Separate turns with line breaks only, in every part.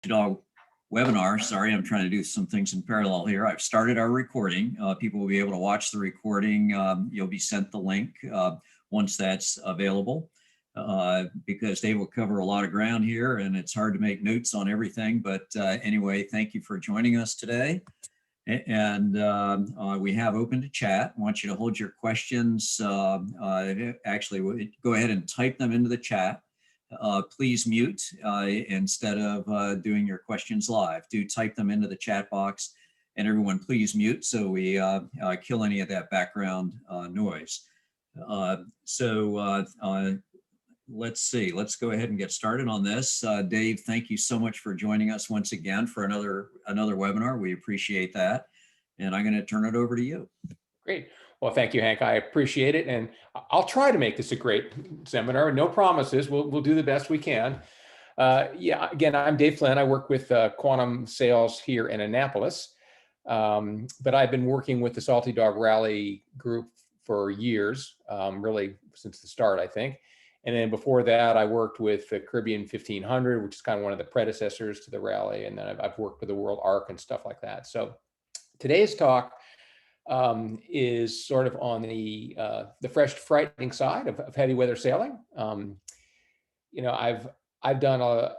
Dog webinar. Sorry, I'm trying to do some things in parallel here. I've started our recording. People will be able to watch the recording. You'll be sent the link once that's available because they will cover a lot of ground here and it's hard to make notes on everything. But anyway, thank you for joining us today. And we have open to chat. I want you to hold your questions. Actually, go ahead and type them into the chat. Please mute instead of doing your questions live. Do type them into the chat box, and everyone please mute so we kill any of that background noise. Let's see, let's go ahead and get started on this. Dave, thank you so much for joining us once again for another webinar. We appreciate that. And I'm going to turn it over to you.
Great. Well, thank you, Hank. I appreciate it. And I'll try to make this a great seminar. No promises. We'll do the best we can. Yeah, again, I'm Dave Flynn. I work with Quantum Sales here in Annapolis. But I've been working with the Salty Dog Rally group for years, really since the start, I think. And then before that, I worked with the Caribbean 1500, which is kind of one of the predecessors to the rally. And then I've worked with the World Arc and stuff like that. So today's talk is sort of on the fresh, frightening side of heavy weather sailing. You know, I've done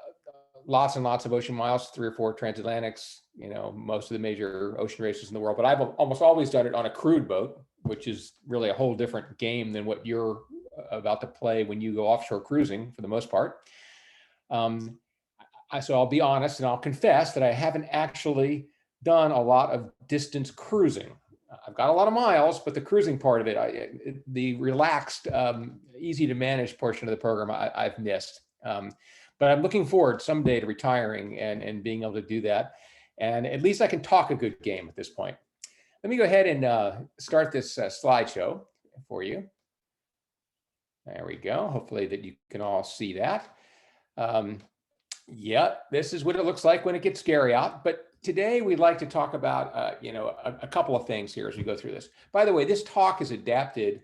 lots and lots of ocean miles, 3 or 4 transatlantics, you know, most of the major ocean races in the world, but I've almost always done it on a crewed boat, which is really a whole different game than what you're about to play when you go offshore cruising for the most part. So I'll be honest and I'll confess that I haven't actually done a lot of distance cruising. I've got a lot of miles, but the cruising part of it, the relaxed, easy to manage portion of the program, I've missed. But I'm looking forward someday to retiring and being able to do that. And at least I can talk a good game at this point. Let me go ahead and start this slideshow for you. There we go. Hopefully that you can all see that. Yeah, this is what it looks like when it gets scary out. But today we'd like to talk about, you know, a couple of things here as we go through this. By the way, this talk is adapted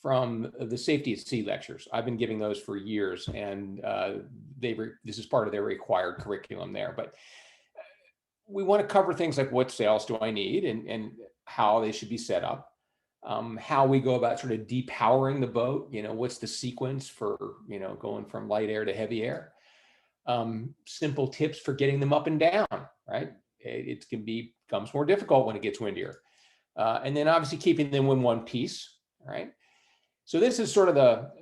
from the Safety at Sea lectures. I've been giving those for years, and this is part of their required curriculum there. But we want to cover things like what sails do I need and how they should be set up, how we go about sort of depowering the boat, you know, what's the sequence for, you know, going from light air to heavy air. Simple tips for getting them up and down, right? It becomes more difficult when it gets windier. And then obviously keeping them in one piece, right? So this is sort of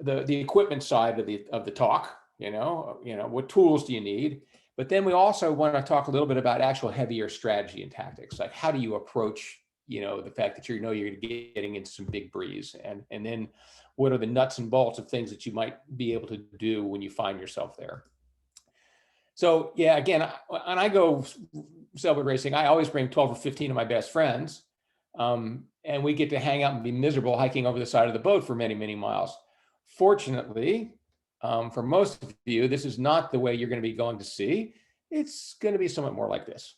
the equipment side of the talk, you know, what tools do you need? But then we also want to talk a little bit about actual heavier strategy and tactics, like how do you approach, you know, the fact that you're getting into some big breeze, and then what are the nuts and bolts of things that you might be able to do when you find yourself there. So yeah, again, when I go sailboat racing, I always bring 12 or 15 of my best friends, and we get to hang out and be miserable hiking over the side of the boat for many, many miles. Fortunately, for most of you, this is not the way you're going to be going to sea. It's going to be somewhat more like this.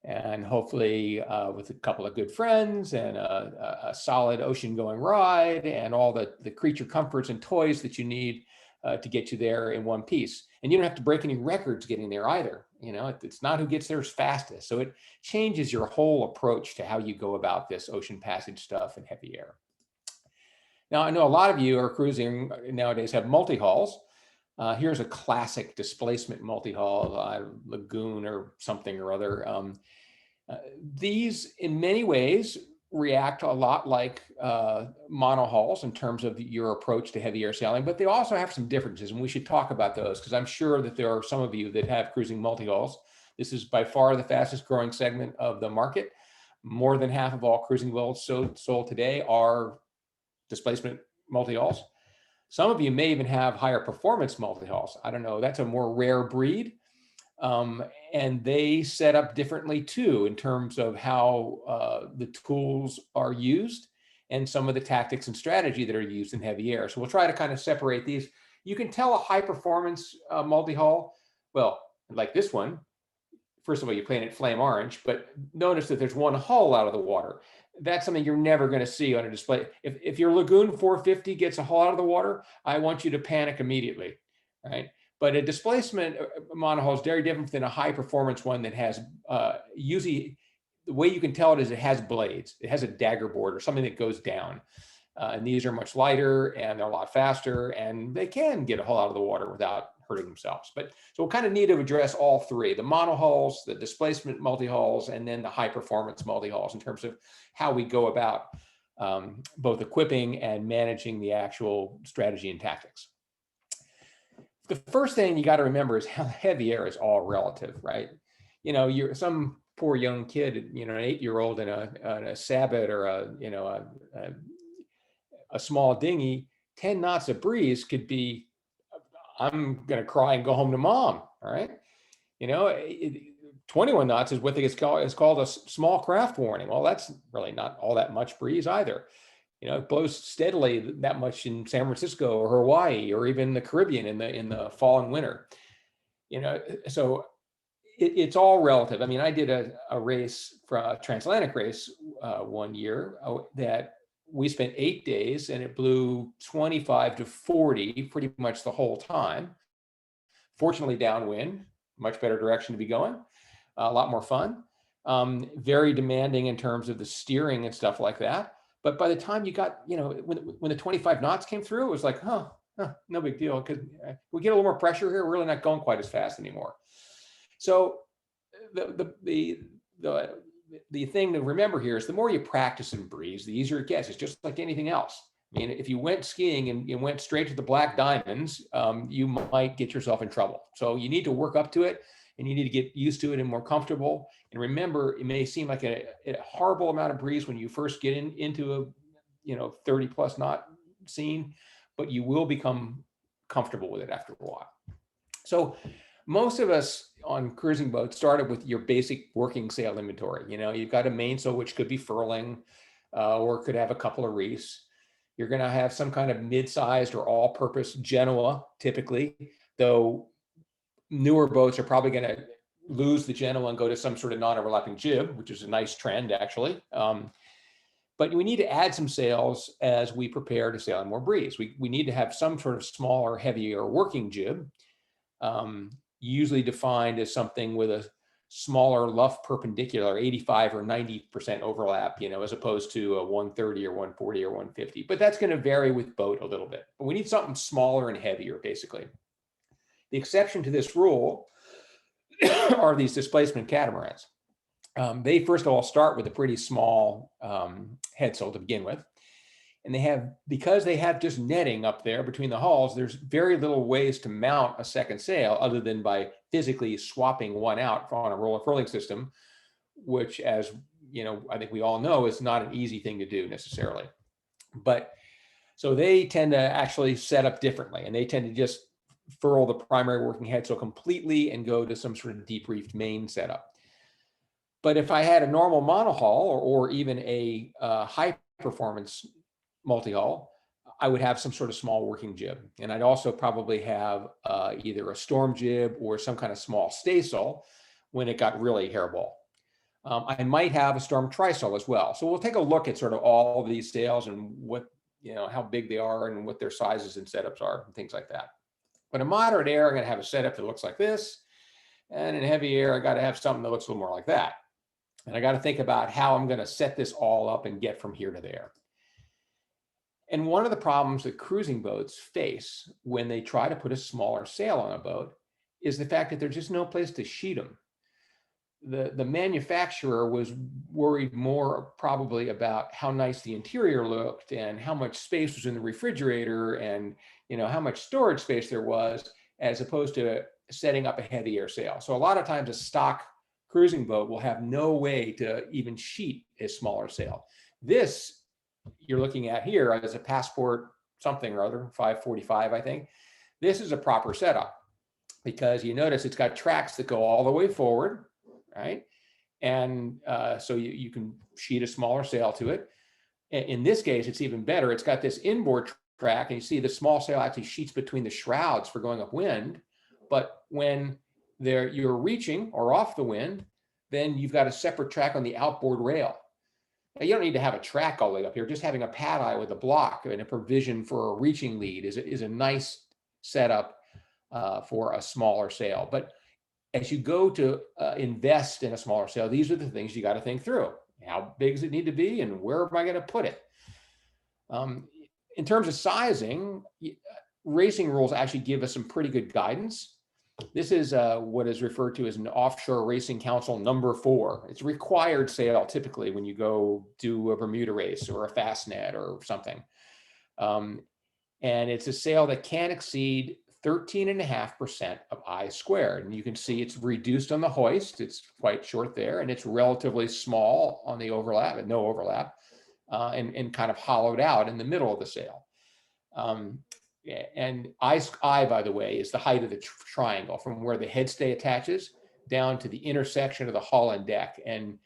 And hopefully with a couple of good friends and a solid ocean-going ride and all the creature comforts and toys that you need to get you there in one piece. And you don't have to break any records getting there either. You know, it's not who gets there as fastest. So it changes your whole approach to how you go about this ocean passage stuff in heavy air. Now, I know a lot of you are cruising nowadays have multi-hulls. Here's a classic displacement multi-hull, Lagoon or something or other. These, in many ways, react a lot like monohulls in terms of your approach to heavy air sailing, but they also have some differences, and we should talk about those because I'm sure that there are some of you that have cruising multi-hulls. This is by far the fastest growing segment of the market. More than half of all cruising boats sold today are displacement multi-hulls. Some of you may even have higher performance multi-hulls. I don't know, that's a more rare breed. And they set up differently too in terms of how the tools are used and some of the tactics and strategy that are used in heavy air. So we'll try to kind of separate these. You can tell a high performance multi-hull, well, like this one. First of all, you're playing it flame orange, but notice that there's one hull out of the water. That's something you're never going to see on a display. If your Lagoon 450 gets a hull out of the water, I want you to panic immediately, right? But a displacement monohull is very different than a high performance one that has usually, the way you can tell it is it has blades. It has a dagger board or something that goes down. And these are much lighter and they're a lot faster and they can get a hull out of the water without hurting themselves. But so we'll kind of need to address all three, the monohulls, the displacement multi-hulls, and then the high performance multi-hulls in terms of how we go about both equipping and managing the actual strategy and tactics. The first thing you got to remember is how heavy air is all relative, right? You know, you're some poor young kid, you know, an 8-year-old in a Sabot or a small dinghy, 10 knots of breeze could be, I'm going to cry and go home to mom. All right. You know, 21 knots is what they is called a small craft warning. Well, that's really not all that much breeze either. You know, it blows steadily that much in San Francisco or Hawaii or even the Caribbean in the fall and winter. You know, so it's all relative. I mean, I did a race, a transatlantic race one year that we spent 8 days and it blew 25 to 40 pretty much the whole time. Fortunately, downwind, much better direction to be going, a lot more fun. Very demanding in terms of the steering and stuff like that. But by the time you got, you know, when the 25 knots came through, it was like, no big deal. Because we get a little more pressure here, we're really not going quite as fast anymore. So the thing to remember here is the more you practice in breeze, the easier it gets. It's just like anything else. I mean, if you went skiing and you went straight to the black diamonds, you might get yourself in trouble. So you need to work up to it and you need to get used to it and more comfortable. And remember, it may seem like a horrible amount of breeze when you first get into a, you know, 30 plus knot scene, but you will become comfortable with it after a while. So most of us on cruising boats started with your basic working sail inventory. You know, you've got a mainsail, which could be furling or could have a couple of reefs. You're going to have some kind of mid-sized or all-purpose Genoa, typically, though newer boats are probably going to lose the Genoa and go to some sort of non-overlapping jib, which is a nice trend, actually. But we need to add some sails as we prepare to sail in more breeze. We need to have some sort of smaller, heavier working jib, usually defined as something with a smaller luff perpendicular, 85 or 90% overlap, you know, as opposed to a 130 or 140 or 150. But that's going to vary with boat a little bit. But we need something smaller and heavier, basically. The exception to this rule are these displacement catamarans. They, first of all, start with a pretty small headsail to begin with. And they have, because they have just netting up there between the hulls, there's very little ways to mount a second sail other than by physically swapping one out on a roller furling system, which, as you know, I think we all know, is not an easy thing to do necessarily. But so they tend to actually set up differently, and they tend to just furl the primary working headsail completely and go to some sort of deep reefed main setup. But if I had a normal monohull or even a high performance multi-hull, I would have some sort of small working jib. And I'd also probably have either a storm jib or some kind of small staysail when it got really hairball. I might have a storm trysail as well. So we'll take a look at sort of all of these sails and what, you know, how big they are and what their sizes and setups are and things like that. But in moderate air, I'm going to have a setup that looks like this. And in heavy air, I got to have something that looks a little more like that. And I got to think about how I'm going to set this all up and get from here to there. And one of the problems that cruising boats face when they try to put a smaller sail on a boat is the fact that there's just no place to sheet them. The manufacturer was worried more probably about how nice the interior looked and how much space was in the refrigerator and, you know, how much storage space there was, as opposed to setting up a heavy air sail. So a lot of times a stock cruising boat will have no way to even sheet a smaller sail. This you're looking at here as a Passport something or other, 545, I think. This is a proper setup because you notice it's got tracks that go all the way forward, right? And so you can sheet a smaller sail to it. In this case, it's even better. It's got this inboard track, and you see the small sail actually sheets between the shrouds for going upwind. But when you're reaching or off the wind, then you've got a separate track on the outboard rail. Now, you don't need to have a track all the way up here. Just having a pad eye with a block and a provision for a reaching lead is a nice setup for a smaller sail. But as you go to invest in a smaller sail, these are the things you got to think through. How big does it need to be, and where am I going to put it? In terms of sizing, racing rules actually give us some pretty good guidance. This is what is referred to as an Offshore Racing Council number 4. It's required sail typically when you go do a Bermuda race or a Fastnet or something. And it's a sail that can't exceed 13.5% of I squared. And you can see it's reduced on the hoist. It's quite short there, and it's relatively small on the overlap, no overlap, and kind of hollowed out in the middle of the sail. And I, by the way, is the height of the triangle from where the headstay attaches down to the intersection of the hull and deck. And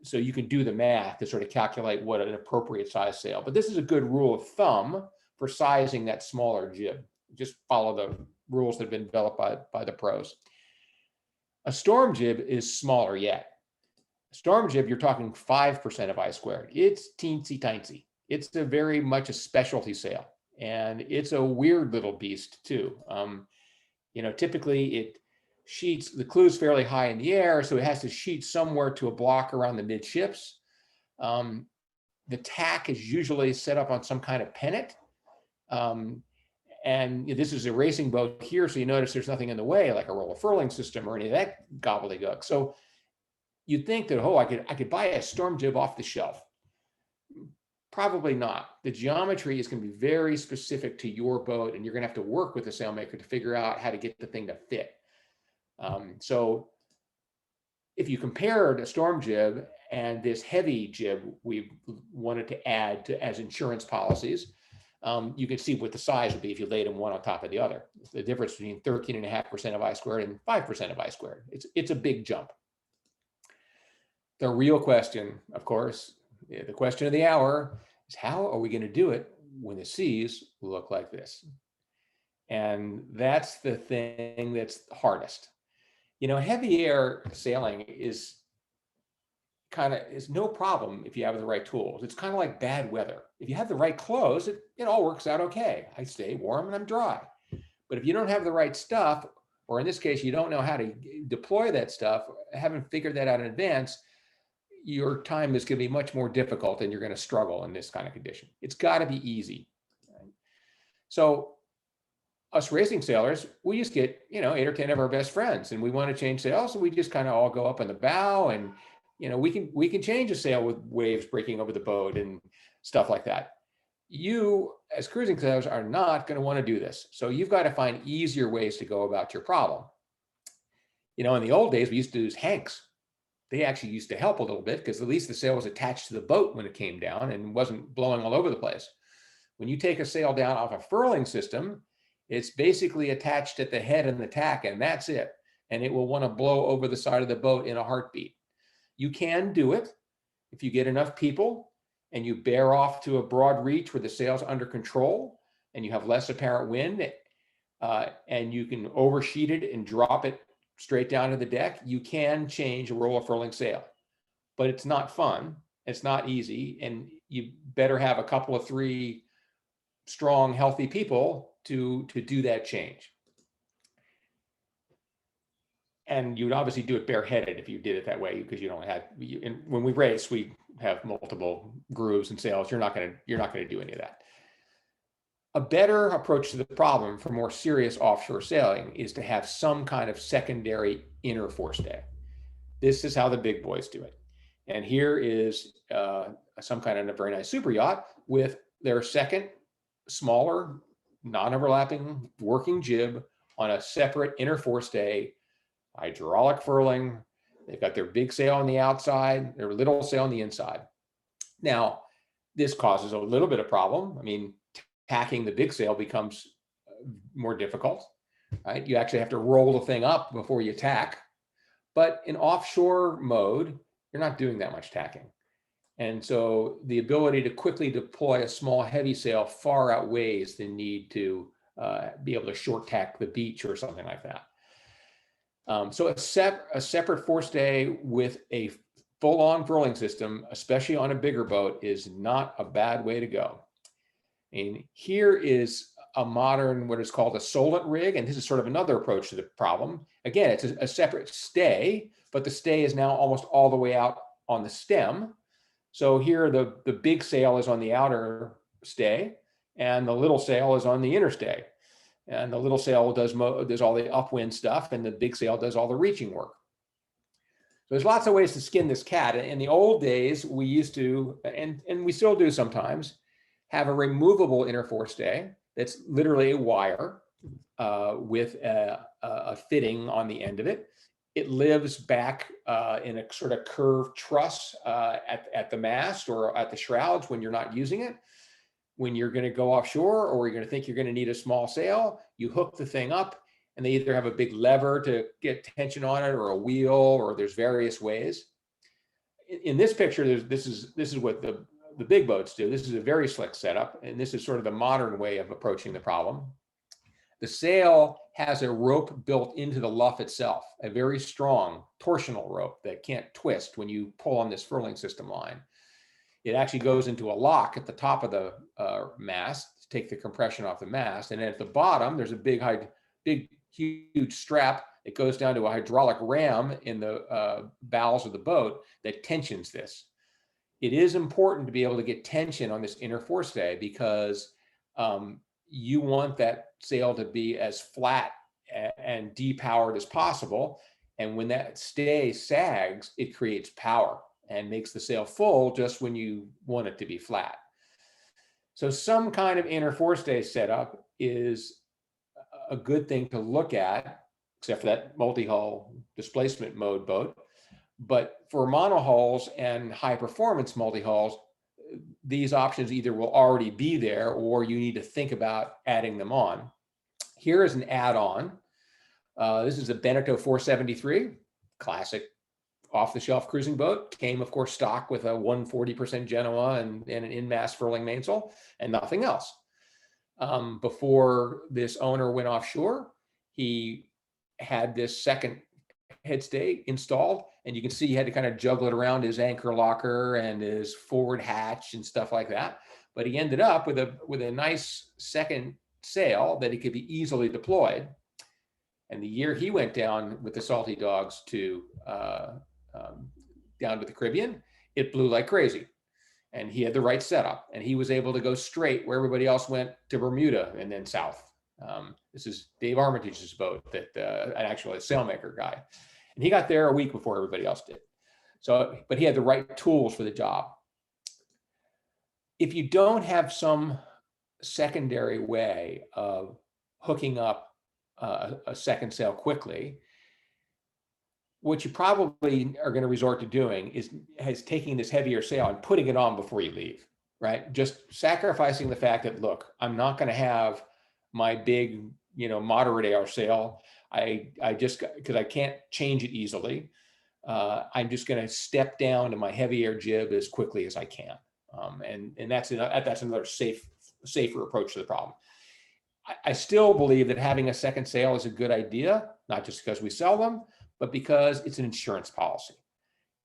so you can do the math to sort of calculate what an appropriate size sail. But this is a good rule of thumb for sizing that smaller jib. Just follow the rules that have been developed by the pros. A storm jib is smaller yet. A storm jib, you're talking 5% of I squared. It's teensy tiny. It's a very much a specialty sail. And it's a weird little beast too. Typically it sheets, the clew's fairly high in the air, so it has to sheet somewhere to a block around the midships. The tack is usually set up on some kind of pennant. And this is a racing boat here, so you notice there's nothing in the way, like a roller furling system or any of that gobbledygook. So you'd think that, I could buy a storm jib off the shelf. Probably not. The geometry is going to be very specific to your boat, and you're going to have to work with the sailmaker to figure out how to get the thing to fit. So if you compared a storm jib and this heavy jib we wanted to add to as insurance policies, you can see what the size would be if you laid them one on top of the other. The difference between 13.5% of I squared and 5% of I squared. It's a big jump. The real question, of course, the question of the hour is, how are we going to do it when the seas look like this? And that's the thing that's hardest. Heavy air sailing is no problem if you have the right tools. It's kind of like bad weather. If you have the right clothes, it all works out okay. I stay warm and I'm dry. But if you don't have the right stuff, or in this case, you don't know how to deploy that stuff, haven't figured that out in advance, your time is going to be much more difficult and you're going to struggle in this kind of condition. It's got to be easy. Right? So us racing sailors, we just get, 8 or 10 of our best friends and we want to change sails. So we just kind of all go up in the bow and, we can change a sail with waves breaking over the boat and stuff like that. You as cruising sailors are not going to want to do this. So you've got to find easier ways to go about your problem. In the old days, we used to use hanks. They actually used to help a little bit because at least the sail was attached to the boat when it came down and wasn't blowing all over the place. When you take a sail down off a furling system, it's basically attached at the head and the tack, and that's it. And it will want to blow over the side of the boat in a heartbeat. You can do it if you get enough people and you bear off to a broad reach where the sail's under control and you have less apparent wind, and you can oversheet it and drop it straight down to the deck. You can change a roller furling sail, but it's not fun. It's not easy. And you better have a couple of 3 strong, healthy people to do that change. And you'd obviously do it bareheaded if you did it that way, because you don't have, and when we race, we have multiple grooves and sails. You're not going to do any of that. A better approach to the problem for more serious offshore sailing is to have some kind of secondary inner forestay. This is how the big boys do it. And here is some kind of a very nice super yacht with their second, smaller, non-overlapping working jib on a separate inner forestay, hydraulic furling. They've got their big sail on the outside, their little sail on the inside. Now, this causes a little bit of problem. I mean, tacking the big sail becomes more difficult, right? You actually have to roll the thing up before you tack. But in offshore mode, you're not doing that much tacking. And so the ability to quickly deploy a small heavy sail far outweighs the need to be able to short tack the beach or something like that. So a separate forestay with a full-on furling system, especially on a bigger boat, is not a bad way to go. And here is a modern, what is called a solent rig. And this is sort of another approach to the problem. Again, it's a separate stay, but the stay is now almost all the way out on the stem. So here the big sail is on the outer stay and the little sail is on the inner stay. And the little sail does all the upwind stuff and the big sail does all the reaching work. So there's lots of ways to skin this cat. In the old days, we used to, and we still do sometimes, have a removable inner forestay that's literally a wire with a fitting on the end of it. It lives back in a sort of curved truss at the mast or at the shrouds when you're not using it. When you're going to go offshore or you're going to think you're going to need a small sail, you hook the thing up and they either have a big lever to get tension on it or a wheel, or there's various ways. In this picture, this is what the big boats do. This is a very slick setup, and this is sort of the modern way of approaching the problem. The sail has a rope built into the luff itself, a very strong torsional rope that can't twist when you pull on this furling system line. It actually goes into a lock at the top of the mast to take the compression off the mast. And then at the bottom, there's a big, huge strap that goes down to a hydraulic ram in the bowels of the boat that tensions this. It is important to be able to get tension on this inner forestay because you want that sail to be as flat and depowered as possible. And when that stay sags, it creates power and makes the sail full just when you want it to be flat. So some kind of inner forestay setup is a good thing to look at, except for that multi-hull displacement mode boat. But for monohulls and high performance multi-hulls, these options either will already be there or you need to think about adding them on. Here is an add-on. This is a Beneteau 473, classic off-the-shelf cruising boat. Came, of course, stock with a 140% Genoa and an in-mast furling mainsail and nothing else. Before this owner went offshore, he had this second headstay installed, and you can see he had to kind of juggle it around his anchor locker and his forward hatch and stuff like that. But he ended up with a nice second sail that he could be easily deployed. And the year he went down with the Salty Dogs to down to the Caribbean, it blew like crazy. And he had the right setup, and he was able to go straight where everybody else went to Bermuda and then south. This is Dave Armitage's boat, that actually a sailmaker guy, and he got there a week before everybody else did. So, but he had the right tools for the job. If you don't have some secondary way of hooking up a second sail quickly, what you probably are going to resort to doing is taking this heavier sail and putting it on before you leave, right? Just sacrificing the fact that, look, I'm not going to have my big, moderate AR sail. I just, because I can't change it easily. I'm just going to step down to my heavy air jib as quickly as I can. And that's another safer approach to the problem. I still believe that having a second sail is a good idea, not just because we sell them, but because it's an insurance policy.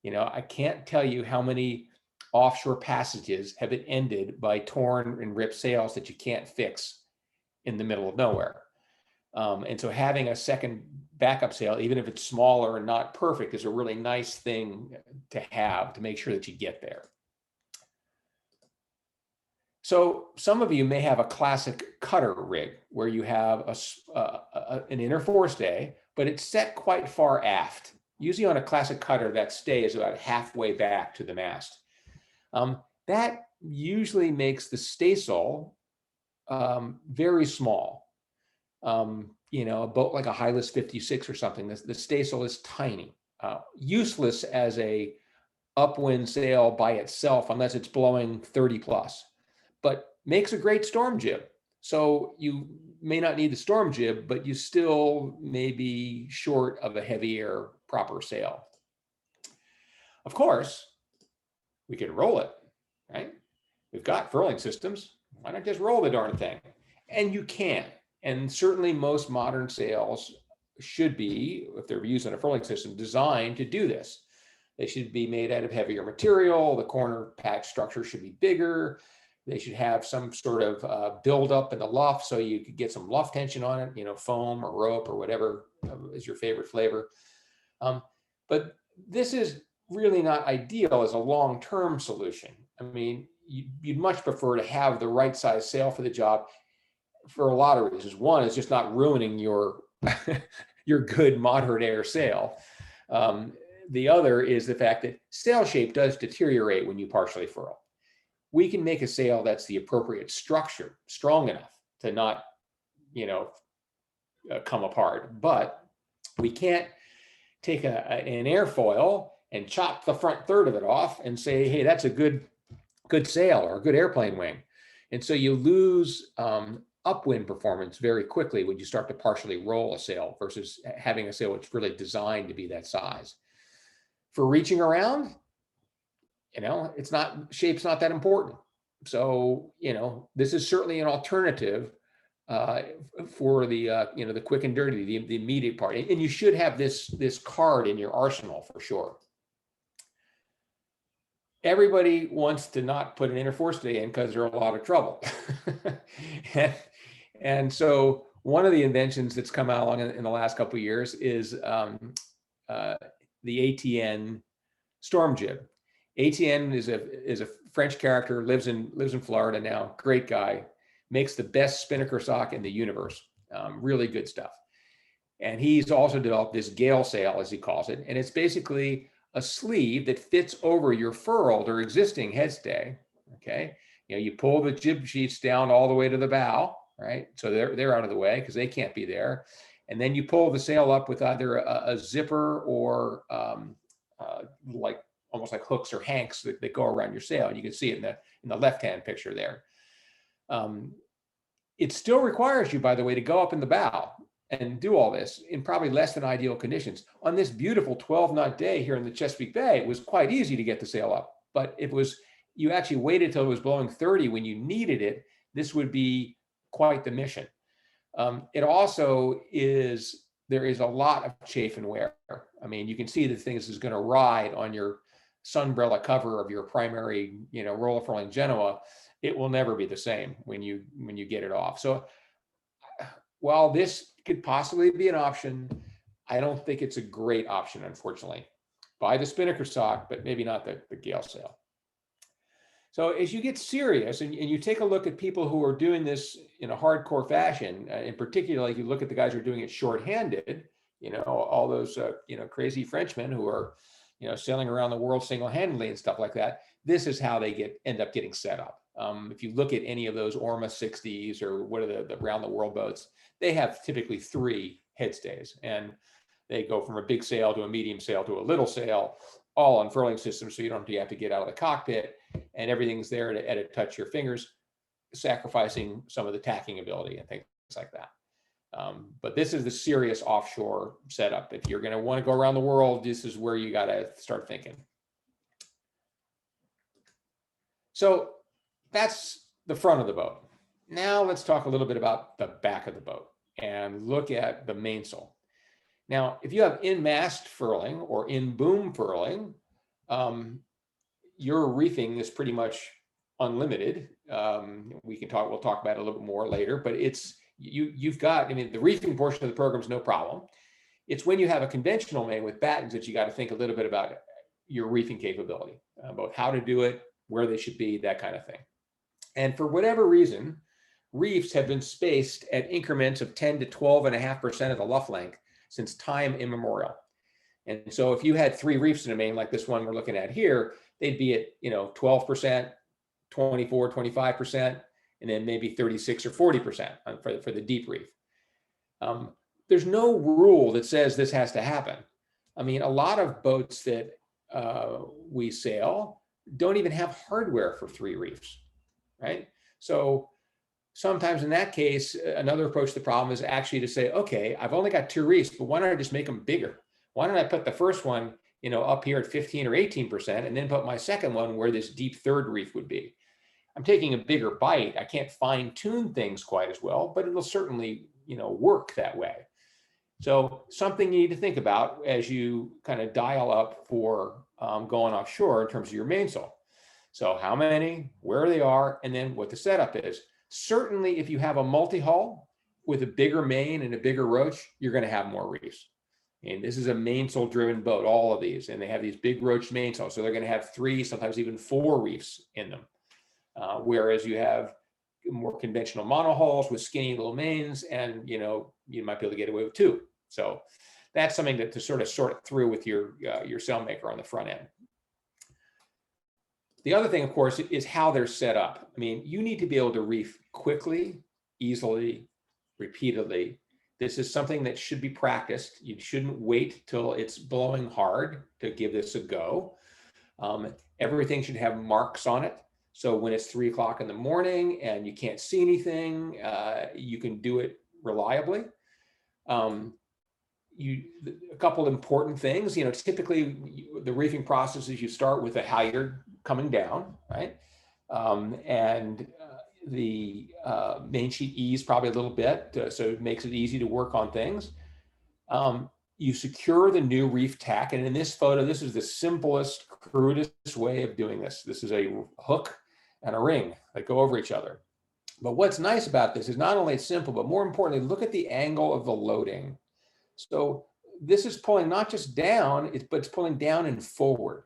I can't tell you how many offshore passages have been ended by torn and ripped sails that you can't fix in the middle of nowhere. And so having a second backup sail, even if it's smaller and not perfect, is a really nice thing to have to make sure that you get there. So some of you may have a classic cutter rig where you have an inner forestay, but it's set quite far aft. Usually on a classic cutter, that stay is about halfway back to the mast. That usually makes the staysail very small. A boat like a Hylas 56 or something, the staysail is tiny, useless as a upwind sail by itself unless it's blowing 30 plus, but makes a great storm jib. So you may not need the storm jib, but you still may be short of a heavier proper sail. Of course, we could roll it, right? We've got furling systems. Why not just roll the darn thing? And you can. And certainly most modern sails should be, if they're using a furling system, designed to do this. They should be made out of heavier material. The corner patch structure should be bigger. They should have some sort of buildup in the luff so you could get some luff tension on it, you know, foam or rope or whatever is your favorite flavor. But this is really not ideal as a long-term solution. I mean, you'd much prefer to have the right size sail for the job for a lot of reasons. One is just not ruining your your good moderate air sail. The other is the fact that sail shape does deteriorate when you partially furl. We can make a sail that's the appropriate structure, strong enough to not, you know, come apart. But we can't take an airfoil and chop the front third of it off and say, hey, that's a good sail or a good airplane wing. And so you lose upwind performance very quickly when you start to partially roll a sail versus having a sail that's really designed to be that size. For reaching around, you know, shape's not that important. So, you know, this is certainly an alternative for the, you know, the quick and dirty, the immediate part. And you should have this card in your arsenal for sure. Everybody wants to not put an interforce day in because they're a lot of trouble. and so one of the inventions that's come out along in the last couple of years is the ATN storm jib. ATN is a French character, lives in Florida now, great guy, makes the best spinnaker sock in the universe, really good stuff. And he's also developed this gale sail, as he calls it, and it's basically a sleeve that fits over your furled or existing headstay. Okay, you know, you pull the jib sheets down all the way to the bow, right? So they're out of the way because they can't be there, and then you pull the sail up with either a zipper or like almost like hooks or hanks that go around your sail. You can see it in the left-hand picture there. It still requires you, by the way, to go up in the bow and do all this in probably less than ideal conditions. On this beautiful 12-knot day here in the Chesapeake Bay, it was quite easy to get the sail up. But you actually waited till it was blowing 30 when you needed it, this would be quite the mission. It also there is a lot of chafe and wear. I mean, you can see the thing is going to ride on your sunbrella cover of your primary, you know, roller furling Genoa. It will never be the same when you get it off. So while this could possibly be an option, I don't think it's a great option, unfortunately. Buy the spinnaker sock, but maybe not the gale sail. So as you get serious and you take a look at people who are doing this in a hardcore fashion, in particular, like you look at the guys who are doing it shorthanded, you know, all those, you know, crazy Frenchmen who are, you know, sailing around the world single-handedly and stuff like that. This is how they end up getting set up. If you look at any of those Orma 60s or what are the around the world boats, they have typically 3 headstays, and they go from a big sail to a medium sail to a little sail, all on furling systems, so you don't have to get out of the cockpit, and everything's there to touch your fingers, sacrificing some of the tacking ability and things like that. But this is the serious offshore setup. If you're going to want to go around the world, this is where you got to start thinking. So that's the front of the boat. Now let's talk a little bit about the back of the boat and look at the mainsail. Now, if you have in-mast furling or in-boom furling, your reefing is pretty much unlimited. We'll talk about it a little bit more later, but you've got, I mean, the reefing portion of the program is no problem. It's when you have a conventional main with battens that you got to think a little bit about your reefing capability, both how to do it, where they should be, that kind of thing. And for whatever reason, reefs have been spaced at increments of 10 to 12.5% of the luff length since time immemorial. And so if you had 3 reefs in a main like this one we're looking at here, they'd be at, you know, 12%, 24, 25%, and then maybe 36 or 40% for the deep reef. There's no rule that says this has to happen. I mean, a lot of boats that we sail don't even have hardware for 3 reefs, right? So sometimes in that case, another approach to the problem is actually to say, okay, I've only got 2 reefs, but why don't I just make them bigger? Why don't I put the first one, you know, up here at 15 or 18%, and then put my second one where this deep third reef would be? I'm taking a bigger bite. I can't fine tune things quite as well, but it'll certainly, you know, work that way. So something you need to think about as you kind of dial up for going offshore in terms of your mainsail. So how many, where they are, and then what the setup is. Certainly, if you have a multi-hull with a bigger main and a bigger roach, you're going to have more reefs. And this is a mainsail driven boat, all of these, and they have these big roach mainsails. So they're going to have 3, sometimes even 4 reefs in them. Whereas you have more conventional monohulls with skinny little mains, and you might be able to get away with 2. So that's something to sort of sort through with your sailmaker on the front end. The other thing, of course, is how they're set up. I mean, you need to be able to reef quickly, easily, repeatedly. This is something that should be practiced. You shouldn't wait till it's blowing hard to give this a go. Everything should have marks on it. So when it's 3 o'clock in the morning and you can't see anything, you can do it reliably. A couple important things, typically the reefing process is you start with a halyard coming down, right? The main sheet ease probably a little bit, so it makes it easy to work on things. You secure the new reef tack, and in this photo, this is the simplest, crudest way of doing this. This is a hook and a ring that go over each other. But what's nice about this is not only it's simple, but more importantly, look at the angle of the loading. So this is pulling not just down, but it's pulling down and forward.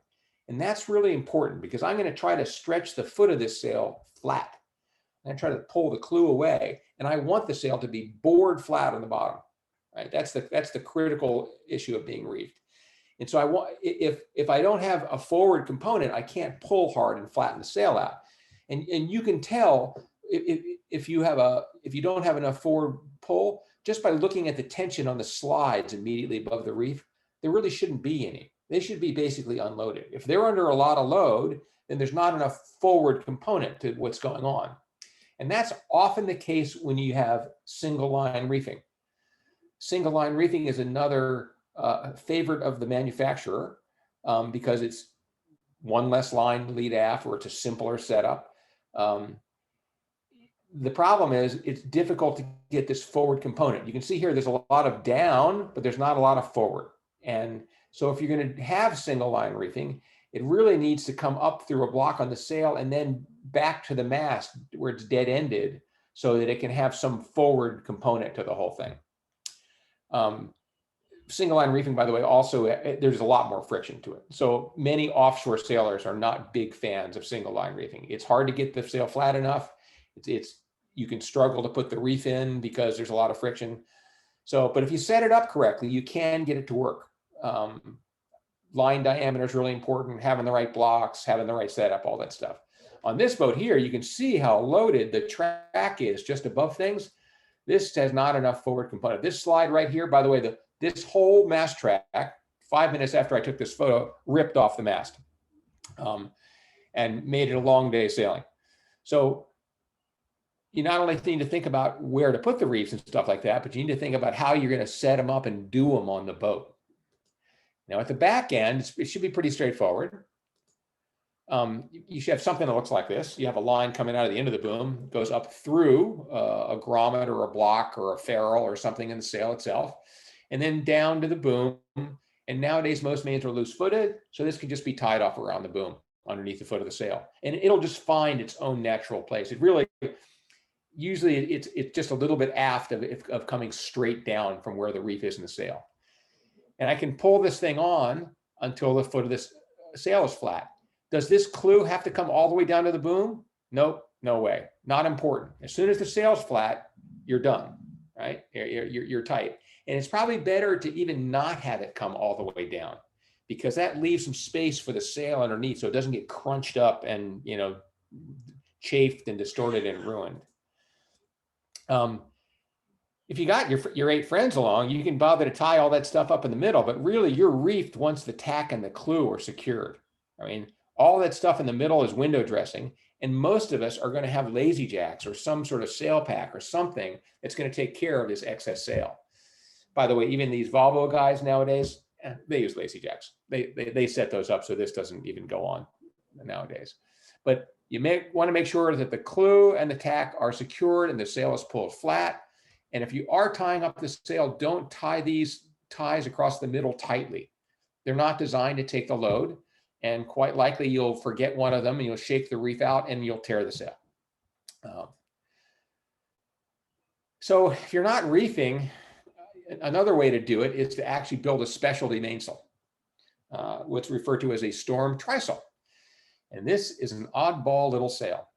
And that's really important because I'm going to try to stretch the foot of this sail flat. And I try to pull the clew away, and I want the sail to be bored flat on the bottom. Right? That's the critical issue of being reefed. And so I want, if I don't have a forward component, I can't pull hard and flatten the sail out. And you can tell if you don't have enough forward pull just by looking at the tension on the slides immediately above the reef. There really shouldn't be any. They should be basically unloaded. If they're under a lot of load, then there's not enough forward component to what's going on. And that's often the case when you have single line reefing. Single line reefing is another favorite of the manufacturer because it's one less line lead aft, or it's a simpler setup. The problem is it's difficult to get this forward component. You can see here there's a lot of down, but there's not a lot of forward. And so if you're going to have single line reefing, it really needs to come up through a block on the sail and then back to the mast where it's dead ended so that it can have some forward component to the whole thing. Single line reefing, by the way, also there's a lot more friction to it. So many offshore sailors are not big fans of single line reefing. It's hard to get the sail flat enough. You can struggle to put the reef in because there's a lot of friction. So, but if you set it up correctly, you can get it to work. Line diameter is really important, having the right blocks, having the right setup, all that stuff. On this boat here, you can see how loaded the track is just above things. This has not enough forward component. This slide right here, by the way, this whole mast track, 5 minutes after I took this photo, ripped off the mast and made it a long day sailing. So you not only need to think about where to put the reefs and stuff like that, but you need to think about how you're going to set them up and do them on the boat. Now at the back end, it should be pretty straightforward. You should have something that looks like this. You have a line coming out of the end of the boom, goes up through a grommet or a block or a ferrule or something in the sail itself, and then down to the boom. And nowadays, most mains are loose-footed, so this can just be tied off around the boom underneath the foot of the sail. And it'll just find its own natural place. It really, usually it's just a little bit aft of coming straight down from where the reef is in the sail. And I can pull this thing on until the foot of this sail is flat. Does this clew have to come all the way down to the boom? Nope, no way. Not important. As soon as the sail's flat, you're done, right? You're tight. And it's probably better to even not have it come all the way down because that leaves some space for the sail underneath so it doesn't get crunched up and, chafed and distorted and ruined. If you got your 8 friends along, you can bother to tie all that stuff up in the middle, but really you're reefed once the tack and the clew are secured. I mean, all that stuff in the middle is window dressing, and most of us are going to have lazy jacks or some sort of sail pack or something that's going to take care of this excess sail. By the way, even these Volvo guys nowadays, they use lazy jacks. They set those up so this doesn't even go on nowadays. But you want to make sure that the clew and the tack are secured and the sail is pulled flat. And if you are tying up the sail, don't tie these ties across the middle tightly. They're not designed to take the load. and quite likely you'll forget one of them and you'll shake the reef out and you'll tear the sail. So if you're not reefing, another way to do it is to actually build a specialty mainsail, what's referred to as a storm trysail. And this is an oddball little sail.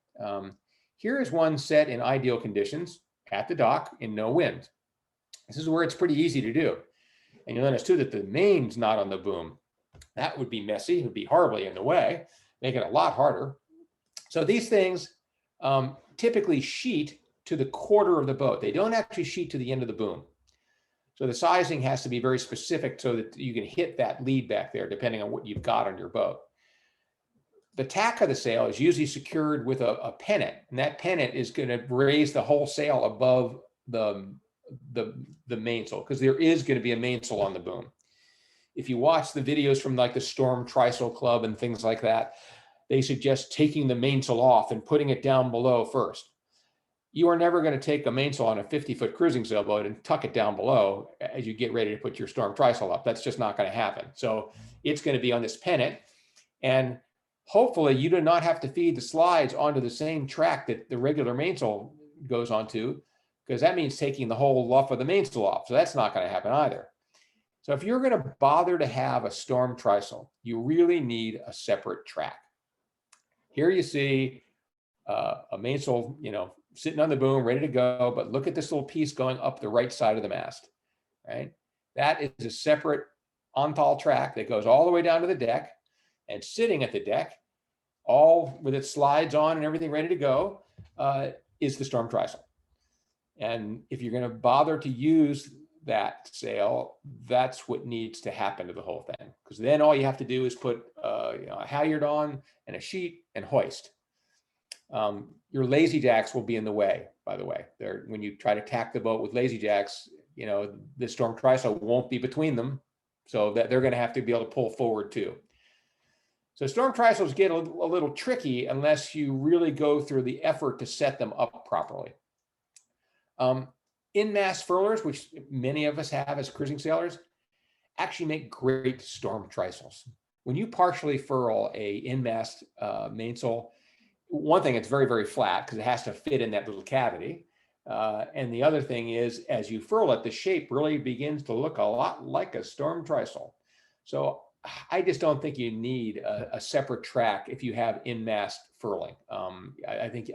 Here is one set in ideal conditions at the dock in no wind. This is where it's pretty easy to do. And you'll notice too that the main's not on the boom. That would be messy, it would be horribly in the way, make it a lot harder. So these things typically sheet to the quarter of the boat. They don't actually sheet to the end of the boom. So the sizing has to be very specific so that you can hit that lead back there, depending on what you've got on your boat. The tack of the sail is usually secured with a pennant, and that pennant is going to raise the whole sail above the mainsail, because there is going to be a mainsail on the boom. If you watch the videos from like the Storm Trysail Club and things like that, they suggest taking the mainsail off and putting it down below first. You are never going to take a mainsail on a 50-foot cruising sailboat and tuck it down below as you get ready to put your Storm Trysail up. That's just not going to happen. So it's going to be on this pennant, and hopefully you do not have to feed the slides onto the same track that the regular mainsail goes onto, because that means taking the whole luff of the mainsail off. So that's not going to happen either. So if you're going to bother to have a Storm Trysail, you really need a separate track. Here you see a mainsail, sitting on the boom, ready to go, but look at this little piece going up the right side of the mast, right? That is a separate on-tall track that goes all the way down to the deck, and sitting at the deck, all with its slides on and everything ready to go, is the Storm Trysail. And if you're going to bother to use that sail, that's what needs to happen to the whole thing, because then all you have to do is put a halyard on and a sheet and hoist. Your lazy jacks will be in the way, by the way. When you try to tack the boat with lazy jacks, the Storm Trysail won't be between them, so that they're going to have to be able to pull forward too. So Storm Trysails get a little tricky unless you really go through the effort to set them up properly. In-mast furlers, which many of us have as cruising sailors, actually make great Storm Trysails. When you partially furl a in-mast mainsail, one thing, it's very, very flat because it has to fit in that little cavity. And the other thing is, as you furl it, the shape really begins to look a lot like a Storm Trysail. So I just don't think you need a separate track if you have in-mast furling. I think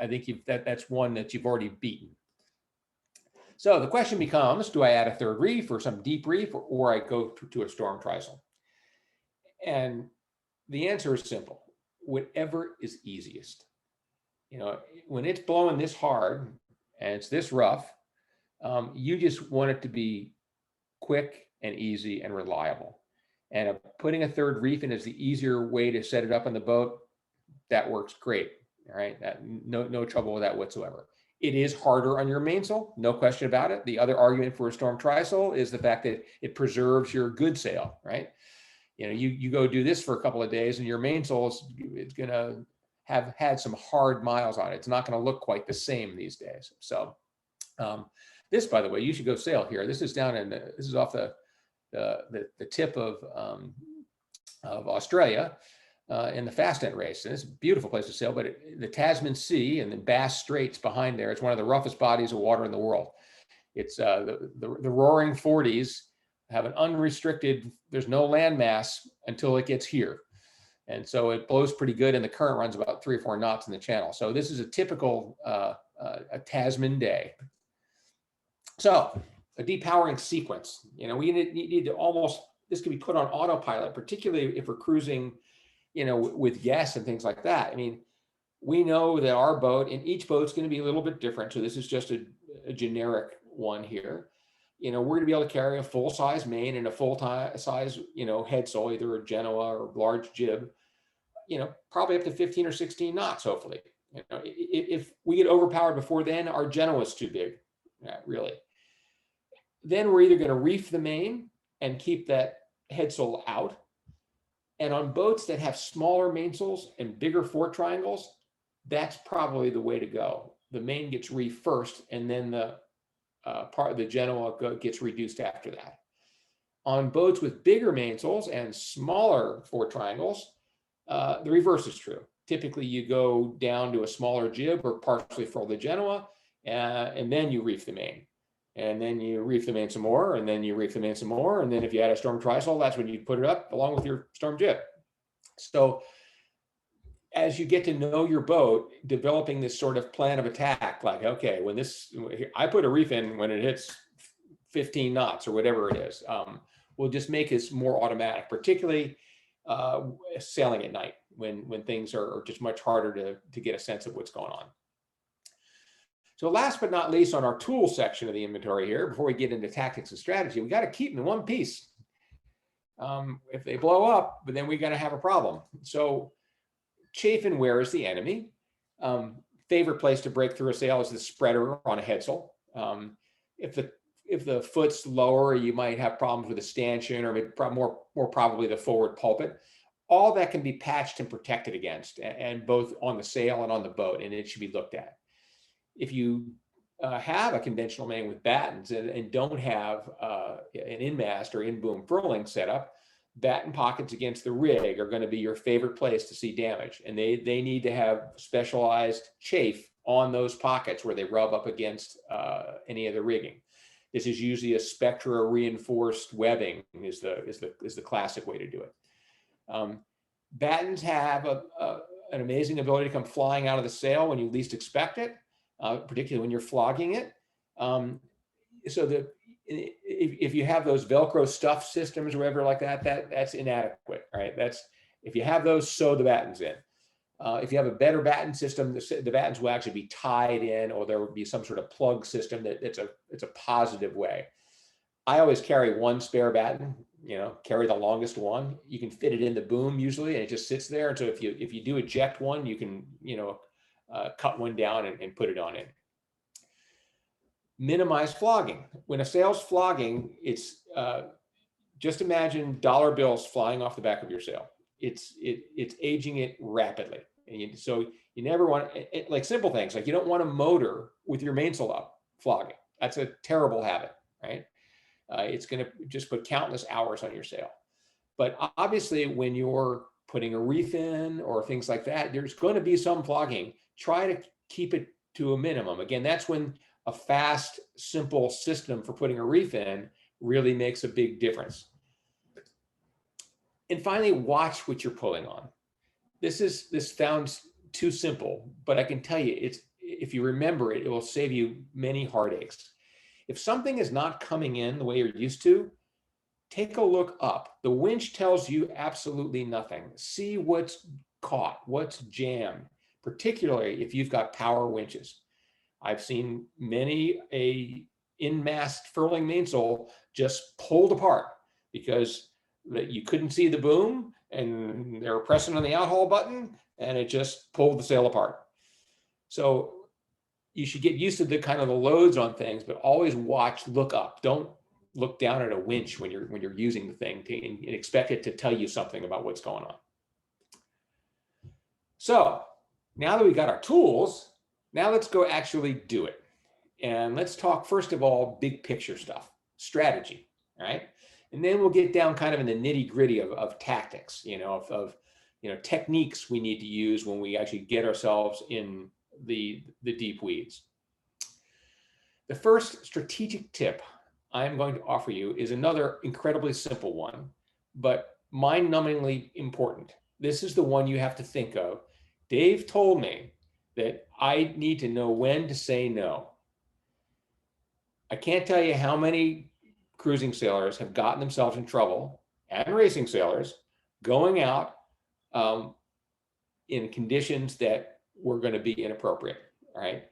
that's one that you've already beaten. So the question becomes, do I add a third reef or some deep reef, or I go to a Storm Trysail? And the answer is simple: whatever is easiest. When it's blowing this hard and it's this rough, you just want it to be quick and easy and reliable. And putting a third reef in is the easier way to set it up on the boat. That works great. All right, no trouble with that whatsoever. It is harder on your mainsail, no question about it. The other argument for a Storm Trysail is the fact that it preserves your good sail, right? You go do this for a couple of days and your mainsail is going to have had some hard miles on it. It's not going to look quite the same these days. So this, by the way, you should go sail here. This is this is off the tip of Australia in the Fast End race. And it's a beautiful place to sail, but the Tasman Sea and the Bass Straits behind there, it's one of the roughest bodies of water in the world. It's the roaring 40s have an unrestricted, there's no land mass until it gets here. And so it blows pretty good, and the current runs about 3 or 4 knots in the channel. So this is a typical a Tasman day. So a depowering sequence, we need to almost, this can be put on autopilot, particularly if we're cruising, with guests and things like that. I mean, we know that our boat, and each boat's going to be a little bit different. So this is just a generic one here. We're going to be able to carry a full-size main and a full-size, headsail, either a Genoa or large jib, probably up to 15 or 16 knots, hopefully. If we get overpowered before then, our Genoa is too big, really. Then we're either going to reef the main and keep that headsail out. And on boats that have smaller mainsails and bigger fore triangles, that's probably the way to go. The main gets reefed first, and then the part of the Genoa gets reduced after that. On boats with bigger mainsails and smaller fore triangles, The reverse is true. Typically, you go down to a smaller jib or partially furl the Genoa, and then you reef the main. And then you reef the main some more, and then you reef the main some more. And then if you add a storm trysail, that's when you put it up along with your storm jib. So as you get to know your boat, developing this sort of plan of attack, like, okay, when this, I put a reef in when it hits 15 knots or whatever it is, will just make this more automatic, particularly sailing at night when things are just much harder to get a sense of what's going on. So last but not least, on our tool section of the inventory here, before we get into tactics and strategy, we got to keep them in one piece. If they blow up, but then we're going to have a problem. So chafe and wear is the enemy. Favorite place to break through a sail is the spreader on a headsail. If the foot's lower, you might have problems with the stanchion, or maybe more probably the forward pulpit. All that can be patched and protected against, and both on the sail and on the boat, and it should be looked at. If you have a conventional main with battens and don't have an in-mast or in-boom furling setup, batten pockets against the rig are going to be your favorite place to see damage. And they need to have specialized chafe on those pockets where they rub up against any of the rigging. This is usually a Spectra reinforced webbing is the classic way to do it. Battens have an amazing ability to come flying out of the sail when you least expect it. Particularly when you're flogging it. So if you have those Velcro stuff systems or whatever like that, that's inadequate, right? If you have those, sew the battens in. If you have a better batten system, the battens will actually be tied in, or there would be some sort of plug system that it's a positive way. I always carry one spare batten, carry the longest one. You can fit it in the boom usually, and it just sits there. And so if you do eject one, you can, cut one down and put it on in. Minimize flogging. When a sail's flogging, it's just imagine dollar bills flying off the back of your sail. It's aging it rapidly. And so you never want, like simple things, like you don't want a motor with your mainsail up flogging. That's a terrible habit, right? It's going to just put countless hours on your sail. But obviously when you're putting a reef in or things like that, there's going to be some flogging. Try to keep it to a minimum. Again, that's when a fast, simple system for putting a reef in really makes a big difference. And finally, watch what you're pulling on. This sounds too simple, but I can tell you, if you remember it, it will save you many heartaches. If something is not coming in the way you're used to, take a look up. The winch tells you absolutely nothing. See what's caught, what's jammed, particularly if you've got power winches. I've seen many a in-mast furling mainsail just pulled apart because you couldn't see the boom and they were pressing on the outhaul button and it just pulled the sail apart. So you should get used to the kind of the loads on things, but always watch, look up. Don't look down at a winch when you're using the thing and expect it to tell you something about what's going on. So now that we got our tools, now let's go actually do it. And let's talk, first of all, big picture stuff, strategy, right? And then we'll get down kind of in the nitty gritty of tactics, of techniques we need to use when we actually get ourselves in the deep weeds. The first strategic tip I'm going to offer you is another incredibly simple one, but mind-numbingly important. This is the one you have to think of. Dave told me that I need to know when to say no. I can't tell you how many cruising sailors have gotten themselves in trouble, and racing sailors, going out in conditions that were going to be inappropriate, right?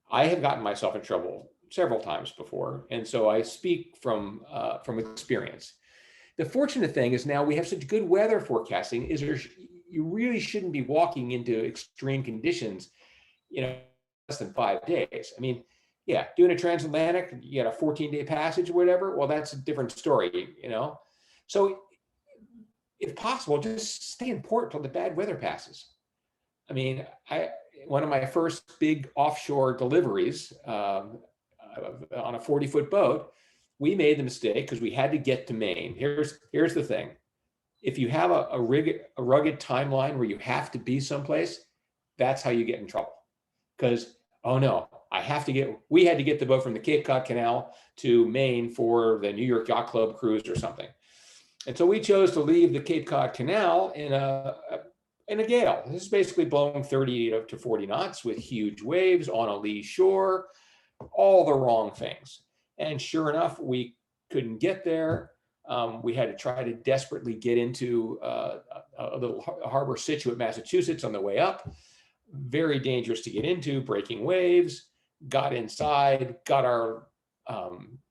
I have gotten myself in trouble several times before, and so I speak from experience. The fortunate thing is now we have such good weather forecasting, you really shouldn't be walking into extreme conditions, less than 5 days. I mean, yeah, doing a transatlantic, you got a 14-day passage or whatever, well, that's a different story, So if possible, just stay in port till the bad weather passes. I mean, one of my first big offshore deliveries on a 40-foot boat, we made the mistake because we had to get to Maine. Here's the thing. if you have a rugged timeline where you have to be someplace, that's how you get in trouble. Because, oh no, we had to get the boat from the Cape Cod Canal to Maine for the New York Yacht Club cruise or something. And so we chose to leave the Cape Cod Canal in a gale. This is basically blowing 30 to 40 knots with huge waves on a lee shore, all the wrong things. And sure enough, we couldn't get there. We had to try to desperately get into a little harbor, Situate, Massachusetts, on the way up. Very dangerous to get into, breaking waves. Got inside, got our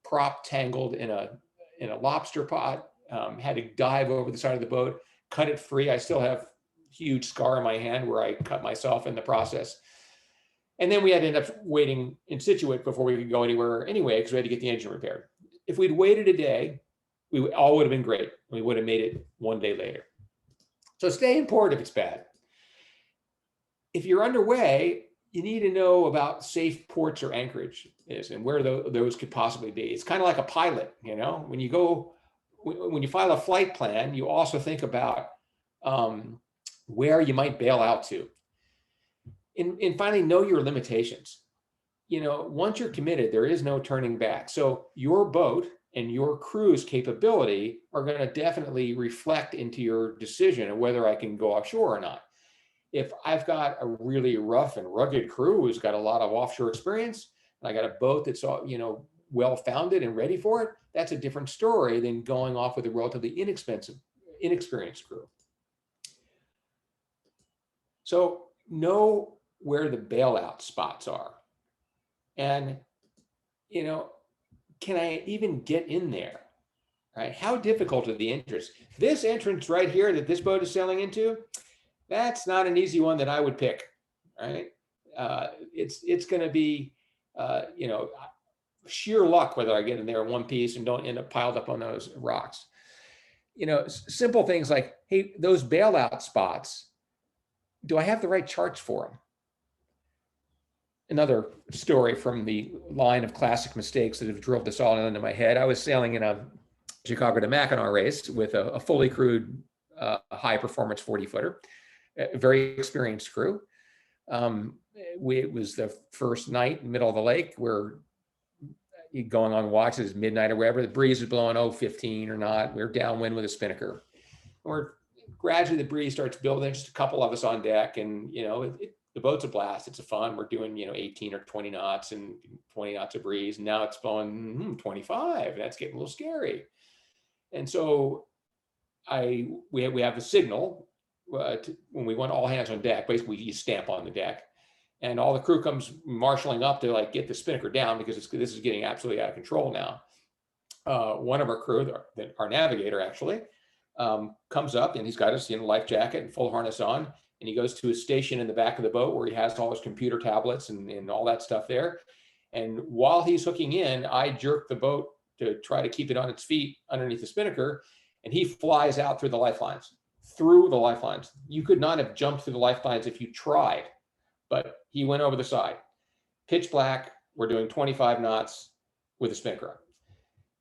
prop tangled in a lobster pot. Had to dive over the side of the boat, cut it free. I still have a huge scar on my hand where I cut myself in the process. And then we had to end up waiting in Situate before we could go anywhere anyway, because we had to get the engine repaired. If we'd waited a day, we all would have been great. We would have made it one day later. So stay in port if it's bad. If you're underway, you need to know about safe ports or anchorage is and where those could possibly be. It's kind of like a pilot, when you file a flight plan, you also think about where you might bail out to. And finally, know your limitations. Once you're committed, there is no turning back. So your boat and your crew's capability are going to definitely reflect into your decision of whether I can go offshore or not. If I've got a really rough and rugged crew who's got a lot of offshore experience, and I got a boat that's well-founded and ready for it, that's a different story than going off with a relatively inexperienced crew. So know where the bailout spots are. And, can I even get in there? Right? How difficult are the entrance? This entrance right here that this boat is sailing into, that's not an easy one that I would pick, right? It's going to be, sheer luck whether I get in there in one piece and don't end up piled up on those rocks. Simple things like, hey, those bailout spots, do I have the right charts for them? Another story from the line of classic mistakes that have drilled this all into my head. I was sailing in a Chicago to Mackinac race with a fully crewed high performance 40-footer, a very experienced crew. It was the first night, middle of the lake. We're going on watch. It's midnight or wherever. The breeze is blowing 15 or not. We're downwind with a spinnaker. Gradually the breeze starts building. Just a couple of us on deck, and the boat's a blast. It's a fun. We're doing 18 or 20 knots and 20 knots of breeze. And now it's blowing 25. That's getting a little scary. And so we have a signal when we want all hands on deck. Basically, you stamp on the deck, and all the crew comes marshaling up to get the spinnaker down because this is getting absolutely out of control now. One of our crew, our navigator actually, comes up, and he's got his life jacket and full harness on, and he goes to his station in the back of the boat where he has all his computer tablets and all that stuff there. And while he's hooking in, I jerk the boat to try to keep it on its feet underneath the spinnaker, and he flies out through the lifelines. You could not have jumped through the lifelines if you tried, but he went over the side. Pitch black, we're doing 25 knots with a spinnaker.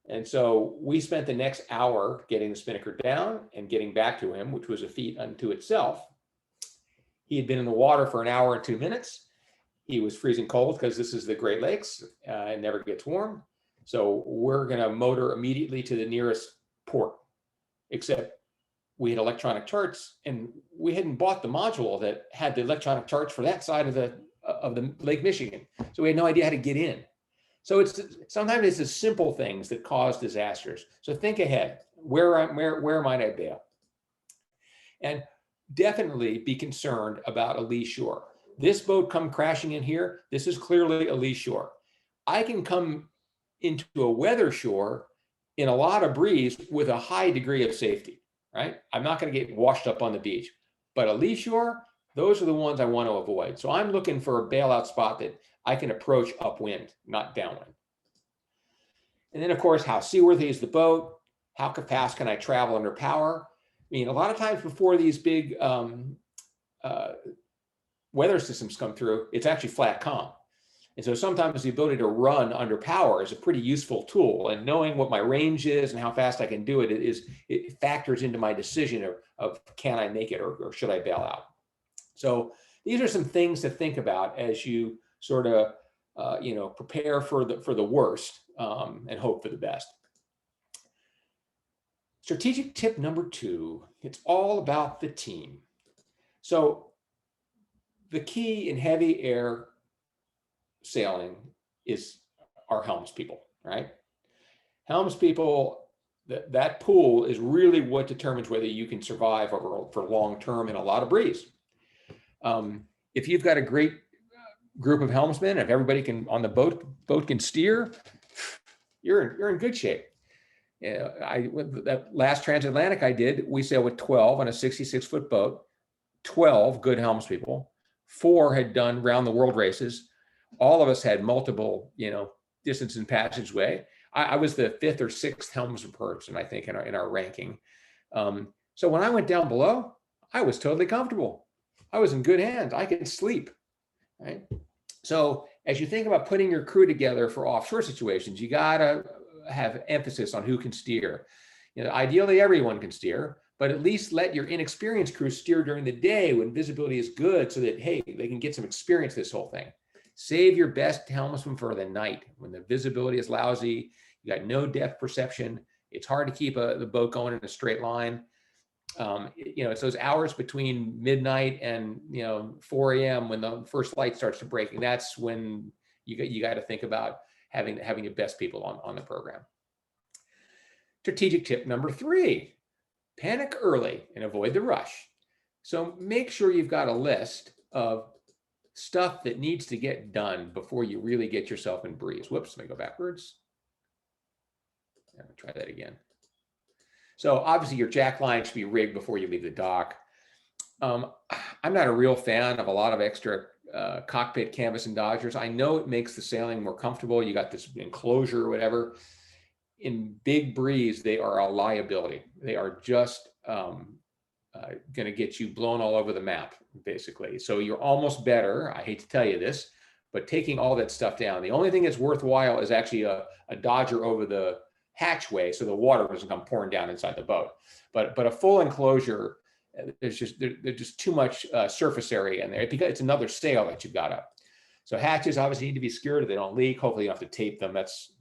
And so we spent the next hour getting the spinnaker down and getting back to him, which was a feat unto itself. He had been in the water for an hour and 2 minutes. He was freezing cold because this is the Great Lakes. It never gets warm. So we're going to motor immediately to the nearest port, except we had electronic charts, and we hadn't bought the module that had the electronic charts for that side of the Lake Michigan. So we had no idea how to get in. So sometimes it's the simple things that cause disasters. So think ahead. Where might I bail? And definitely be concerned about a lee shore. This boat come crashing in here. This is clearly a lee shore. I can come into a weather shore in a lot of breeze with a high degree of safety, right? I'm not going to get washed up on the beach, but a lee shore, those are the ones I want to avoid. So I'm looking for a bailout spot that I can approach upwind, not downwind. And then of course, how seaworthy is the boat? How fast can I travel under power? I mean, a lot of times before these big weather systems come through, it's actually flat calm. And so sometimes the ability to run under power is a pretty useful tool. And knowing what my range is and how fast I can do it it factors into my decision of can I make it or should I bail out. So these are some things to think about as you sort of prepare for the worst and hope for the best. Strategic tip number 2, it's all about the team. So the key in heavy air sailing is our helms people, right? Helms people, that pool is really what determines whether you can survive for long term in a lot of breeze. If you've got a great group of helmsmen, if everybody can on the boat can steer, you're in good shape. That last transatlantic I did, we sailed with 12 on a 66-foot boat, 12 good helmspeople, 4 had done round the world races. All of us had multiple, distance and passageway. I was the 5th or 6th helmsman person, I think, in our ranking. So when I went down below, I was totally comfortable. I was in good hands. I could sleep, right? So as you think about putting your crew together for offshore situations, you gotta have emphasis on who can steer. Ideally everyone can steer, but at least let your inexperienced crew steer during the day when visibility is good so that, hey, they can get some experience this whole thing. Save your best helmsman for the night when the visibility is lousy, you got no depth perception, it's hard to keep the boat going in a straight line. It's those hours between midnight and 4 a.m. when the first light starts to break, and that's when you got to think about having the best people on the program. Strategic tip number 3: panic early and avoid the rush. So make sure you've got a list of stuff that needs to get done before you really get yourself in breeze. Whoops, let me go backwards. I'm gonna try that again. So obviously your jack line should be rigged before you leave the dock. I'm not a real fan of a lot of extra cockpit canvas and dodgers. I know it makes the sailing more comfortable. You got this enclosure or whatever. In big breeze, they are a liability. They are just going to get you blown all over the map, basically. So you're almost better, I hate to tell you this, but taking all that stuff down. The only thing that's worthwhile is actually a dodger over the hatchway so the water doesn't come pouring down inside the boat. But a full enclosure, there's just too much surface area in there because it's another sail that you've got up. So hatches obviously need to be secured. They don't leak. Hopefully you don't have to tape them. That's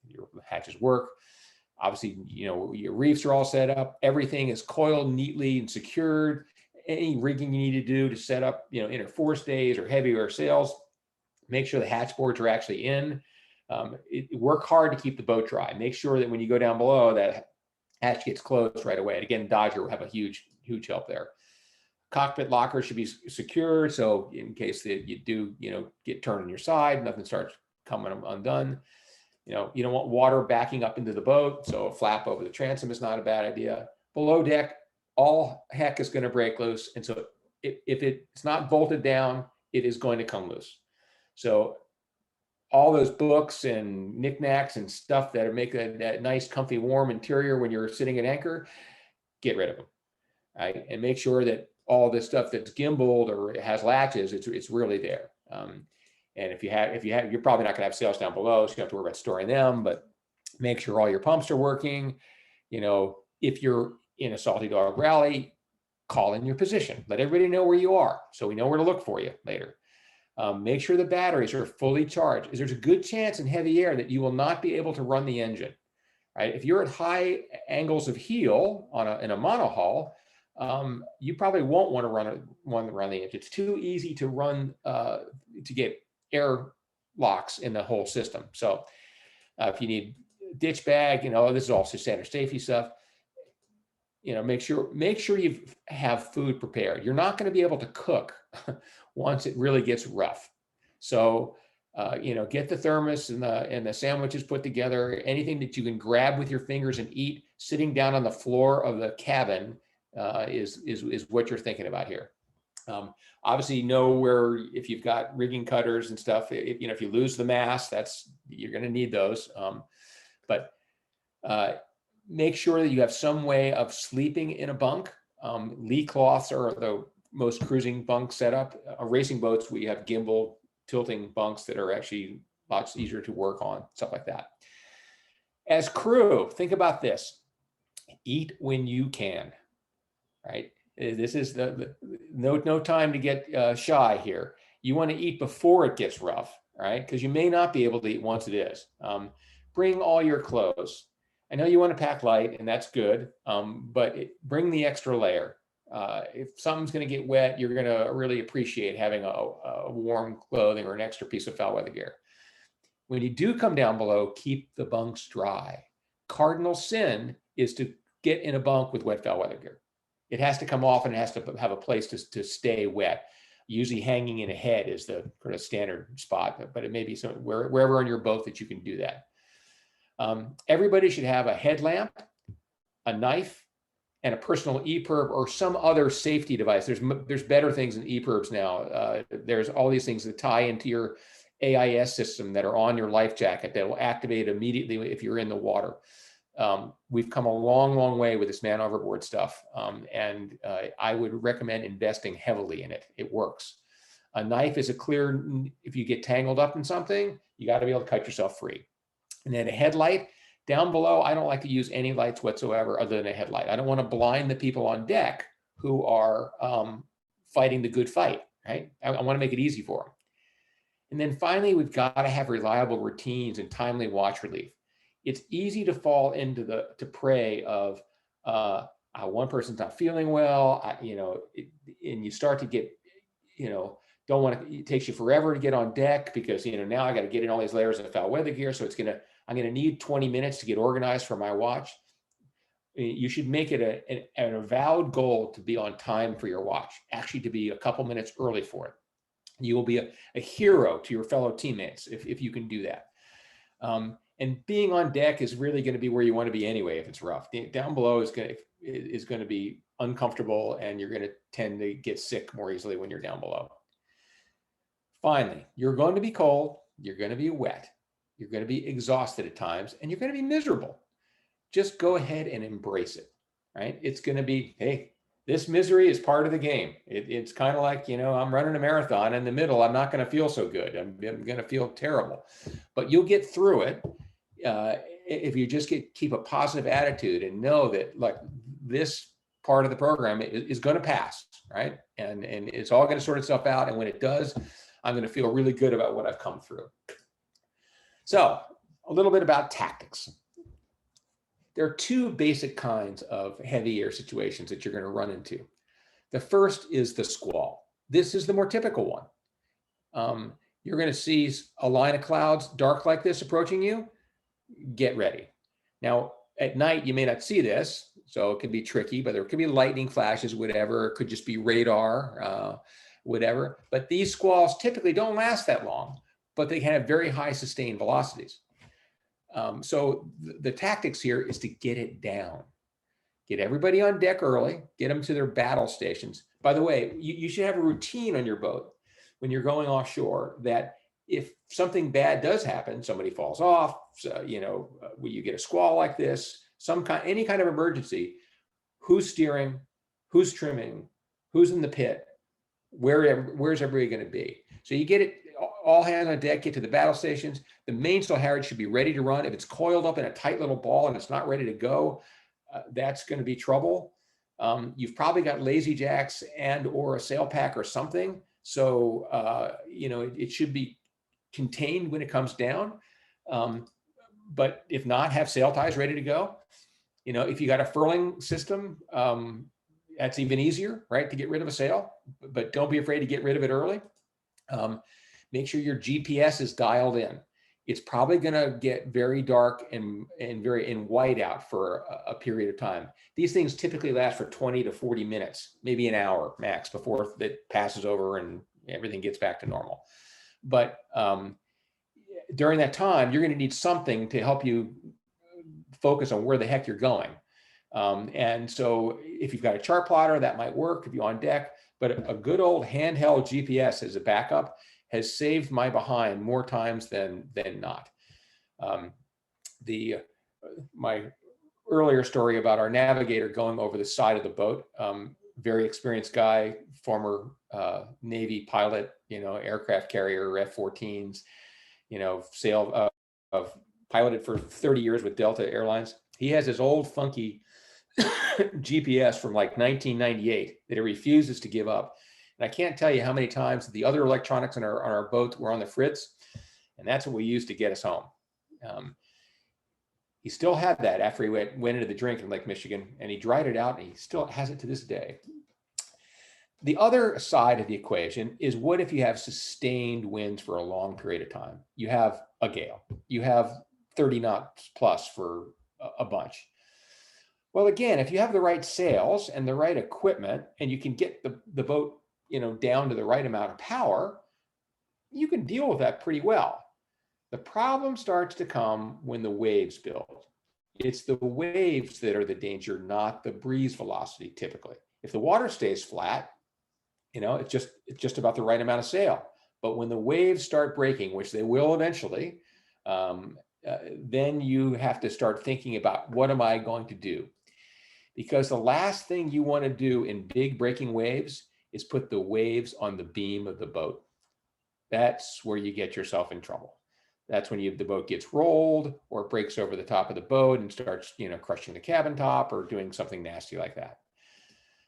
your hatches work. Obviously, your reefs are all set up. Everything is coiled neatly and secured. Any rigging you need to do to set up, inner forestays or heavier sails, make sure the hatch boards are actually in. Work hard to keep the boat dry. Make sure that when you go down below, that hatch gets closed right away. And again, Dodger will have a huge help there. Cockpit locker should be secure. So in case that you do, get turned on your side, nothing starts coming undone. You don't want water backing up into the boat, so a flap over the transom is not a bad idea. Below deck, all heck is going to break loose, and so if it's not bolted down, it is going to come loose. So all those books and knickknacks and stuff that make that nice, comfy, warm interior when you're sitting at anchor, get rid of them, right? And make sure that all this stuff that's gimbaled or has latches, it's really there. And if you have, you're probably not going to have sails down below, so you don't have to worry about storing them. But make sure all your pumps are working. If you're in a salty dog rally, call in your position. Let everybody know where you are, so we know where to look for you later. Make sure the batteries are fully charged. There's a good chance in heavy air that you will not be able to run the engine. Right? If you're at high angles of heel in a monohull, you probably won't want to run the engine. It's too easy to run to get air locks in the whole system. So if you need ditch bag, this is also standard safety stuff. Make sure you have food prepared. You're not going to be able to cook once it really gets rough. So get the thermos and the sandwiches put together. Anything that you can grab with your fingers and eat sitting down on the floor of the cabin is what you're thinking about here. Obviously, know where, if you've got rigging cutters and stuff, if you lose the mast, you're going to need those. But make sure that you have some way of sleeping in a bunk. Lee cloths are the most cruising bunk setup. Racing boats, we have gimbal tilting bunks that are actually lots easier to work on, stuff like that. As crew, think about this. Eat when you can, right? This is no time to get shy here. You want to eat before it gets rough, right? Because you may not be able to eat once it is. Bring all your clothes. I know you want to pack light, and that's good, but bring the extra layer. If something's going to get wet, you're going to really appreciate having a warm clothing or an extra piece of foul weather gear. When you do come down below, keep the bunks dry. Cardinal sin is to get in a bunk with wet foul weather gear. It has to come off and it has to have a place to stay wet. Usually hanging in a head is the sort of standard spot, but it may be wherever on your boat that you can do that. Everybody should have a headlamp, a knife, and a personal EPIRB or some other safety device. There's better things than EPIRBs now. There's all these things that tie into your AIS system that are on your life jacket that will activate immediately if you're in the water. We've come a long, long way with this man overboard stuff, and I would recommend investing heavily in it. It works. A knife is if you get tangled up in something, you got to be able to cut yourself free. And then a headlight. Down below, I don't like to use any lights whatsoever other than a headlight. I don't want to blind the people on deck who are fighting the good fight, right? I want to make it easy for them. And then finally, we've got to have reliable routines and timely watch relief. It's easy to fall into the prey of one person's not feeling well, and you start to get, don't want to. It takes you forever to get on deck because now I got to get in all these layers of foul weather gear, so I'm going to need 20 minutes to get organized for my watch. You should make it an avowed goal to be on time for your watch, actually to be a couple minutes early for it. You will be a hero to your fellow teammates if you can do that. And being on deck is really going to be where you want to be anyway if it's rough. Down below is going to be uncomfortable, and you're going to tend to get sick more easily when you're down below. Finally, you're going to be cold, you're going to be wet, you're going to be exhausted at times, and you're going to be miserable. Just go ahead and embrace it, right? It's going to be, hey, this misery is part of the game. It's kind of like, I'm running a marathon. In the middle, I'm not going to feel so good. I'm going to feel terrible. But you'll get through it if you just keep a positive attitude and know that, like, this part of the program is going to pass, right? And it's all going to sort itself out. And when it does, I'm going to feel really good about what I've come through. So a little bit about tactics. There are two basic kinds of heavy air situations that you're going to run into. The first is the squall. This is the more typical one. You're going to see a line of clouds dark like this approaching you. Get ready. Now, at night, you may not see this, so it can be tricky, but there could be lightning flashes, whatever. It could just be radar, whatever. But these squalls typically don't last that long, but they can have very high sustained velocities. So the tactics here is to get it down. Get everybody on deck early, get them to their battle stations. By the way, you should have a routine on your boat when you're going offshore that if something bad does happen, somebody falls off, when you get a squall like this, any kind of emergency, who's steering, who's trimming, who's in the pit, where's everybody going to be? So you get it all hands on deck, get to the battle stations. The mainsail halyard should be ready to run. If it's coiled up in a tight little ball and it's not ready to go, that's going to be trouble. You've probably got lazy jacks and or a sail pack or something. So, it should be contained when it comes down. But if not, have sail ties ready to go. If you got a furling system, that's even easier, right, to get rid of a sail, but don't be afraid to get rid of it early. Make sure your GPS is dialed in. It's probably going to get very dark and very in white out for a period of time. These things typically last for 20 to 40 minutes, maybe an hour max before it passes over and everything gets back to normal. But during that time, you're going to need something to help you focus on where the heck you're going. And so if you've got a chart plotter, that might work if you're on deck, but a good old handheld GPS as a backup has saved my behind more times than not. My earlier story about our navigator going over the side of the boat, very experienced guy, former Navy pilot, aircraft carrier, F-14s, sailed of piloted for 30 years with Delta Airlines. He has his old funky GPS from like 1998 that he refuses to give up. And I can't tell you how many times the other electronics on our boat were on the fritz, and that's what we used to get us home. He still had that after he went into the drink in Lake Michigan, and he dried it out, and he still has it to this day. The other side of the equation is, what if you have sustained winds for a long period of time? You have a gale, you have 30 knots plus for a bunch. Well, again, if you have the right sails and the right equipment, and you can get the boat, down to the right amount of power, you can deal with that pretty well. The problem starts to come when the waves build. It's the waves that are the danger, not the breeze velocity typically. If the water stays flat, it's just about the right amount of sail. But when the waves start breaking, which they will eventually, then you have to start thinking about, what am I going to do? Because the last thing you want to do in big breaking waves is put the waves on the beam of the boat. That's where you get yourself in trouble. That's when the boat gets rolled, or it breaks over the top of the boat and starts, crushing the cabin top or doing something nasty like that.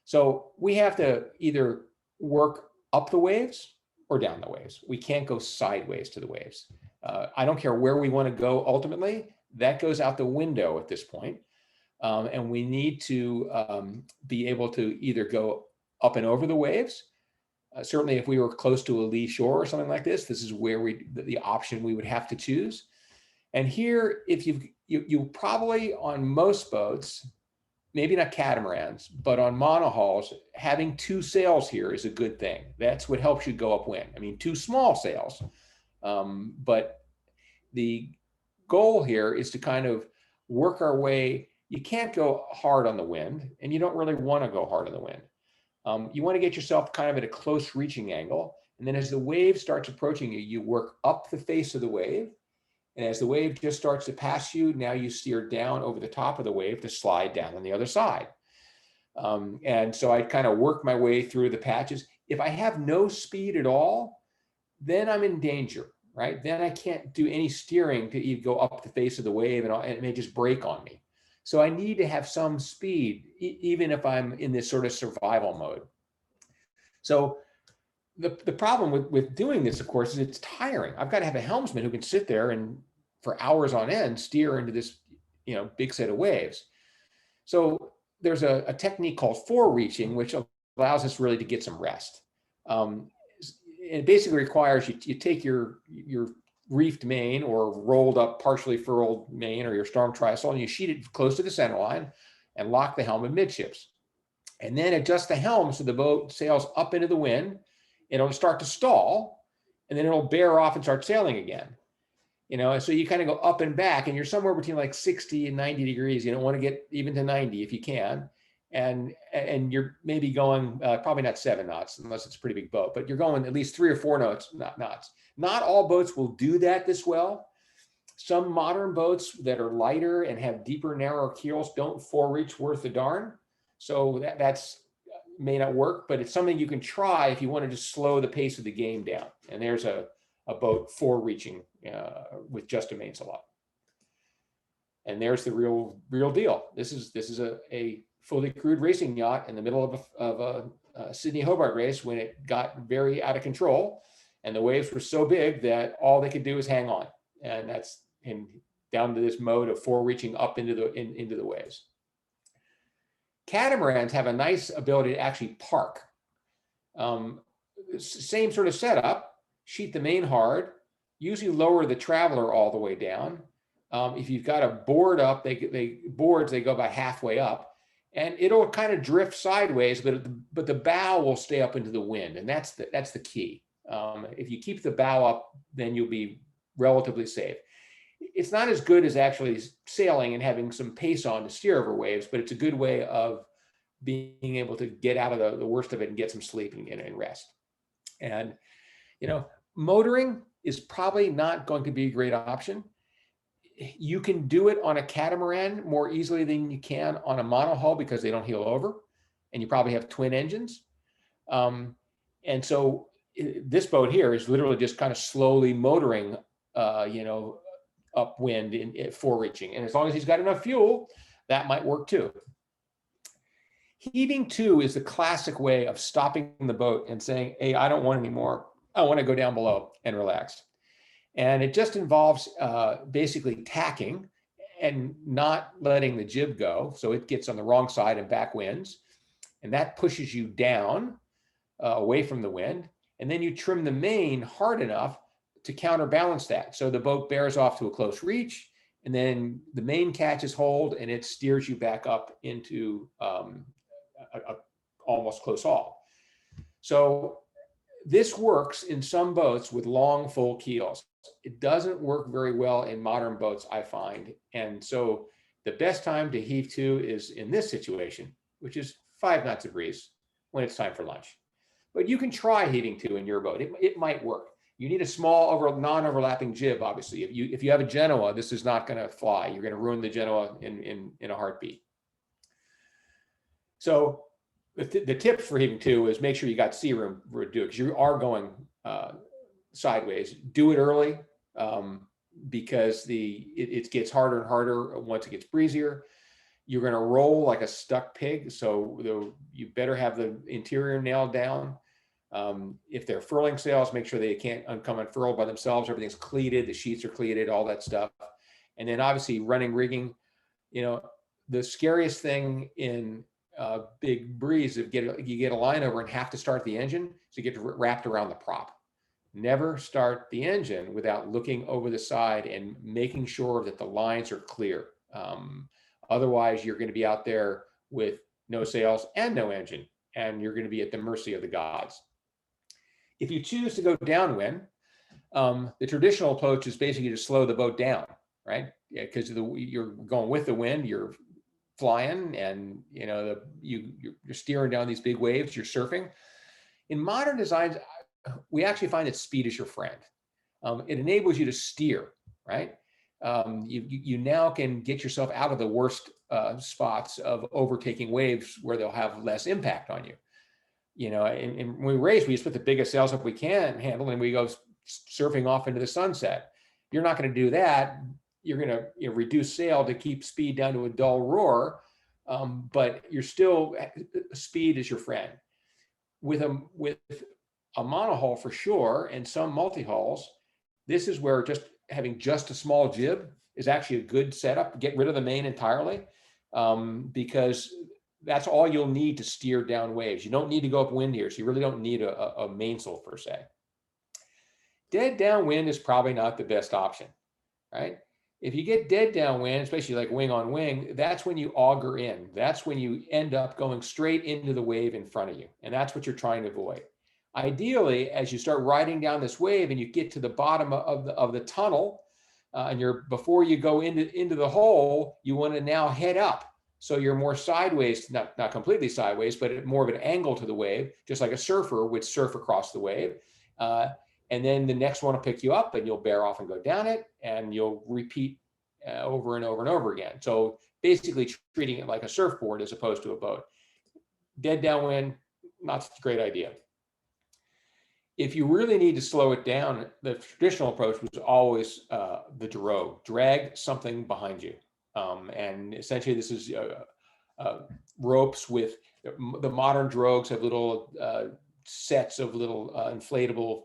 So we have to either work up the waves or down the waves. We can't go sideways to the waves. I don't care where we want to go ultimately. That goes out the window at this point. And we need to be able to either go up and over the waves. Certainly, if we were close to a lee shore or something like this, this is where the option we would have to choose. And here, if you probably, on most boats, maybe not catamarans, but on monohulls, having two sails here is a good thing. That's what helps you go upwind. I mean, two small sails, but the goal here is to kind of work our way. You can't go hard on the wind, and you don't really want to go hard on the wind. You want to get yourself kind of at a close reaching angle. And then as the wave starts approaching you, you work up the face of the wave. And as the wave just starts to pass you, now you steer down over the top of the wave to slide down on the other side. And so I kind of work my way through the patches. If I have no speed at all, then I'm in danger, right? Then I can't do any steering to even go up the face of the wave, and it may just break on me. So I need to have some speed, even if I'm in this sort of survival mode. So the problem with doing this, of course, is it's tiring. I've got to have a helmsman who can sit there and for hours on end steer into this, big set of waves. So there's a technique called fore-reaching, which allows us really to get some rest. It basically requires you take your reefed main or rolled up, partially furled main, or your storm trysail, and you sheet it close to the center line and lock the helm amidships. And then adjust the helm so the boat sails up into the wind. It'll start to stall, and then it'll bear off and start sailing again. So you kind of go up and back, and you're somewhere between like 60 and 90 degrees. You don't want to get even to 90 if you can. And you're maybe going probably not 7 knots unless it's a pretty big boat, but you're going at least 3 or 4 knots. Not all boats will do that this well. Some modern boats that are lighter and have deeper, narrower keels don't fore-reach worth a darn. So that's may not work, but it's something you can try if you want to just slow the pace of the game down. And there's a boat fore-reaching with just a mainsail up. And there's the real deal. This is a fully crewed racing yacht in the middle of a Sydney Hobart race when it got very out of control, and the waves were so big that all they could do is hang on. And that's down to this mode of fore-reaching up into the waves. Catamarans have a nice ability to actually park. Same sort of setup, sheet the main hard, usually lower the traveler all the way down. If you've got a board up, they go about halfway up, and it'll kind of drift sideways, but the bow will stay up into the wind, and that's the key. If you keep the bow up, then you'll be relatively safe. It's not as good as actually sailing and having some pace on to steer over waves, but it's a good way of being able to get out of the worst of it and get some sleep and rest. And, motoring is probably not going to be a great option. You can do it on a catamaran more easily than you can on a monohull because they don't heel over. and you probably have twin engines. And so this boat here is literally just kind of slowly motoring, upwind in fore-reaching. And as long as he's got enough fuel, that might work too. Heaving to is the classic way of stopping the boat and saying, hey, I don't want any more. I want to go down below and relax. And it just involves basically tacking and not letting the jib go. So it gets on the wrong side and backwinds. And that pushes you down away from the wind. And then you trim the main hard enough to counterbalance that. So the boat bears off to a close reach, and then the main catches hold and it steers you back up into a almost close haul. So this works in some boats with long full keels. It doesn't work very well in modern boats, I find. And so the best time to heave to is in this situation, which is 5 knots of breeze when it's time for lunch. But you can try heaving to in your boat. It might work. You need a small non-overlapping jib, obviously. If you have a Genoa, this is not going to fly. You're going to ruin the Genoa in a heartbeat. So the tips for heaving to is make sure you got sea room to do it, because you are going sideways. Do it early because it gets harder and harder once it gets breezier. You're going to roll like a stuck pig, so you better have the interior nailed down. If they're furling sails, make sure they can't come unfurled by themselves. Everything's cleated, the sheets are cleated, all that stuff. And then obviously running rigging. The scariest thing in big breeze, you get a line over and have to start the engine, so you get wrapped around the prop. Never start the engine without looking over the side and making sure that the lines are clear. Otherwise, you're going to be out there with no sails and no engine, and you're going to be at the mercy of the gods. If you choose to go downwind, the traditional approach is basically to slow the boat down, right? Because you're going with the wind, you're flying, and you're steering down these big waves, you're surfing. In modern designs, we actually find that speed is your friend. It enables you to steer, right? You now can get yourself out of the worst spots of overtaking waves where they'll have less impact on you. And when we race, we just put the biggest sails up we can handle, and we go surfing off into the sunset. You're not going to do that. You're going to reduce sail to keep speed down to a dull roar, but you're still, speed is your friend. With a monohull for sure, and some multi-hulls, this is where having just a small jib is actually a good setup. Get rid of the main entirely, because that's all you'll need to steer down waves. You don't need to go upwind here, so you really don't need a mainsail per se. Dead downwind is probably not the best option, right? If you get dead downwind, especially like wing on wing, that's when you auger in. That's when you end up going straight into the wave in front of you, and that's what you're trying to avoid. Ideally, as you start riding down this wave and you get to the bottom of the tunnel, before you go into the hole, you want to now head up. So you're more sideways, not completely sideways, but more of an angle to the wave, just like a surfer would surf across the wave. And then the next one will pick you up and you'll bear off and go down it, and you'll repeat over and over and over again. So basically treating it like a surfboard as opposed to a boat. Dead downwind, not such a great idea. If you really need to slow it down, the traditional approach was always the drogue. Drag something behind you. And essentially this is ropes with, the modern drogues have little sets of little inflatable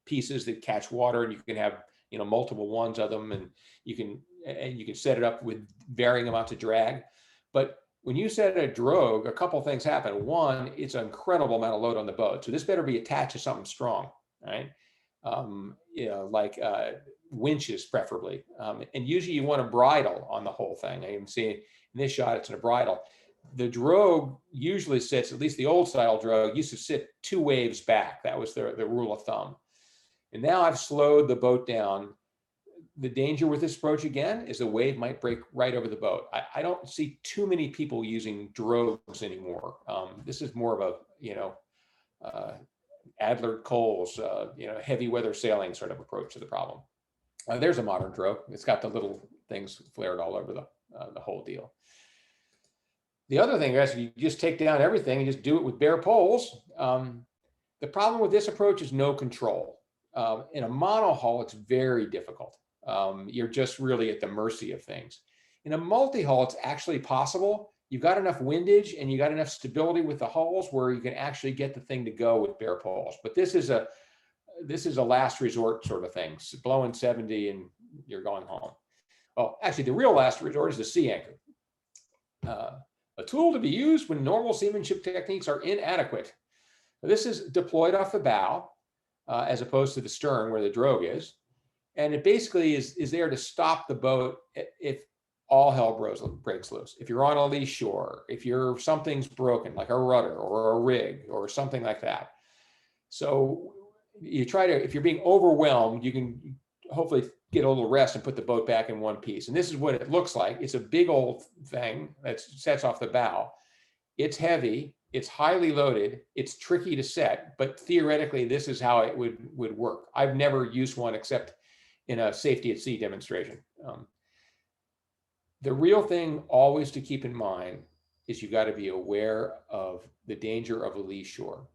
pieces that catch water, and you can have multiple ones of them, and you can set it up with varying amounts of drag. But when you set a drogue, a couple of things happen. One, it's an incredible amount of load on the boat, so this better be attached to something strong, right? Like winches preferably, and usually you want a bridle on the whole thing. I can see in this shot it's in a bridle. The drogue usually sits, at least the old style drogue used to sit 2 waves back. That was the rule of thumb. And now I've slowed the boat down. The danger with this approach again is the wave might break right over the boat. I don't see too many people using drogues anymore. This is more of a Adler Coles, heavy weather sailing sort of approach to the problem. There's a modern drogue. It's got the little things flared all over the whole deal. The other thing is you just take down everything and just do it with bare poles. The problem with this approach is no control. In a monohull, it's very difficult. You're just really at the mercy of things. In a multi-hull, it's actually possible. You've got enough windage and you got enough stability with the hulls where you can actually get the thing to go with bare poles. But this is a last resort sort of thing. Blowing 70 and you're going home. Well, actually, the real last resort is the sea anchor. A tool to be used when normal seamanship techniques are inadequate. This is deployed off the bow as opposed to the stern where the drogue is. And it basically is there to stop the boat if all hell breaks loose. If you're on a lee shore, if something's broken, like a rudder or a rig or something like that. So you try to, if you're being overwhelmed, you can hopefully get a little rest and put the boat back in one piece. And this is what it looks like. It's a big old thing that sets off the bow. It's heavy, it's highly loaded, it's tricky to set, but theoretically, this is how it would work. I've never used one except in a safety at sea demonstration. The real thing always to keep in mind is you got to be aware of the danger of a lee shore.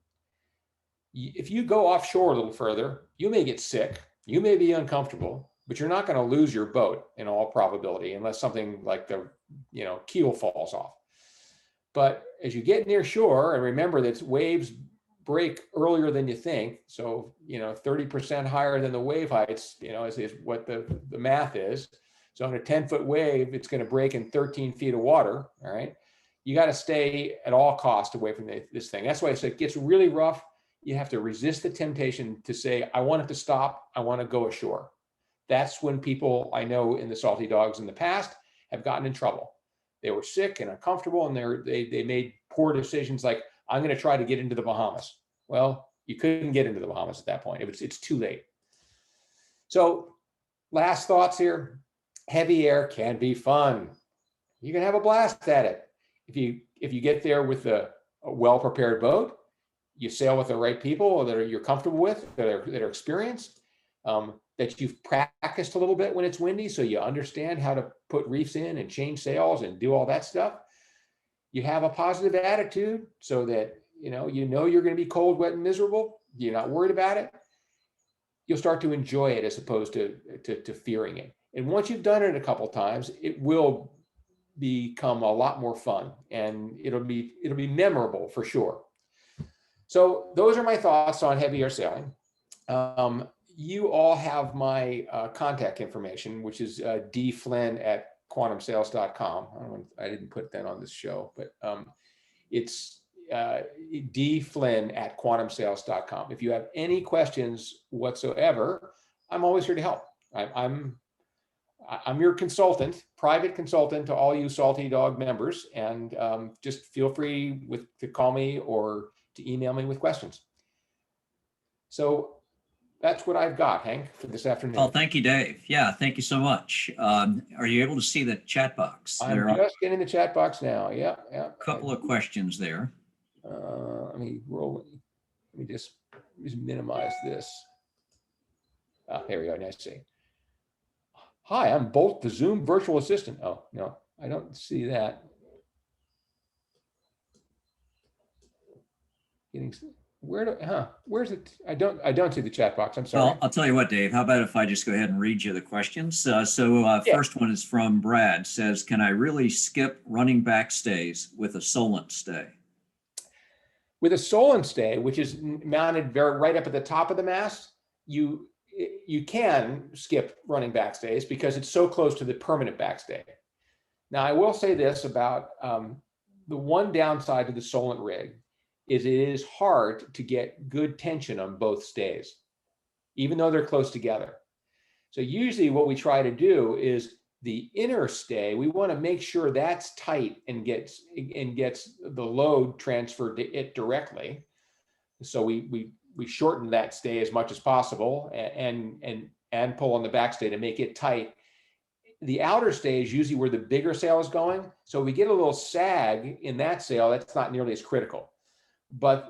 If you go offshore a little further, you may get sick, you may be uncomfortable, but you're not going to lose your boat in all probability unless something like the keel falls off. But as you get near shore, and remember that waves break earlier than you think, so 30% higher than the wave heights, is what the math is. So on a 10-foot wave, it's going to break in 13 feet of water. All right, you got to stay at all costs away from this thing. That's why I said it gets really rough. You have to resist the temptation to say, I want it to stop. I want to go ashore. That's when people I know in the Salty Dogs in the past have gotten in trouble. They were sick and uncomfortable, and they made poor decisions like, I'm going to try to get into the Bahamas. Well, you couldn't get into the Bahamas at that point. It's too late. So last thoughts here. Heavy air can be fun. You can have a blast at it. If you get there with a well-prepared boat, you sail with the right people that you're comfortable with, that are experienced, that you've practiced a little bit when it's windy, so you understand how to put reefs in and change sails and do all that stuff. You have a positive attitude so that you're going to be cold, wet, and miserable. You're not worried about it. You'll start to enjoy it as opposed to fearing it. And once you've done it a couple times, it will become a lot more fun, and it'll be memorable for sure. So those are my thoughts on heavy air sailing. You all have my contact information, which is dflynn@quantumsales.com. I didn't put that on this show, but it's dflynn@quantumsales.com. If you have any questions whatsoever, I'm always here to help. I'm your consultant, private consultant to all you Salty Dog members, and just feel free to call me or to email me with questions. So that's what I've got, Hank, for this afternoon.
Oh, thank you, Dave. Yeah, thank you so much. Are you able to see the chat box?
I'm just getting the chat box now. Yeah.
A couple of questions there.
Let me just minimize this. There we go. Nice to see. Hi, I'm Bolt, the Zoom virtual assistant. Oh, no, I don't see that. Where's it? I don't see the chat box. I'm sorry.
Well, I'll tell you what, Dave, how about if I just go ahead and read you the questions? First one is from Brad, says, can I really skip running back stays with a Solent stay?
With a Solent stay, which is mounted right up at the top of the mast, you can skip running backstays because it's so close to the permanent backstay. Now, I will say this about the one downside to the Solent rig is it is hard to get good tension on both stays, even though they're close together. So usually what we try to do is the inner stay, we want to make sure that's tight and gets the load transferred to it directly. So we shorten that stay as much as possible and pull on the backstay to make it tight. The outer stay is usually where the bigger sail is going. So we get a little sag in that sail, that's not nearly as critical. But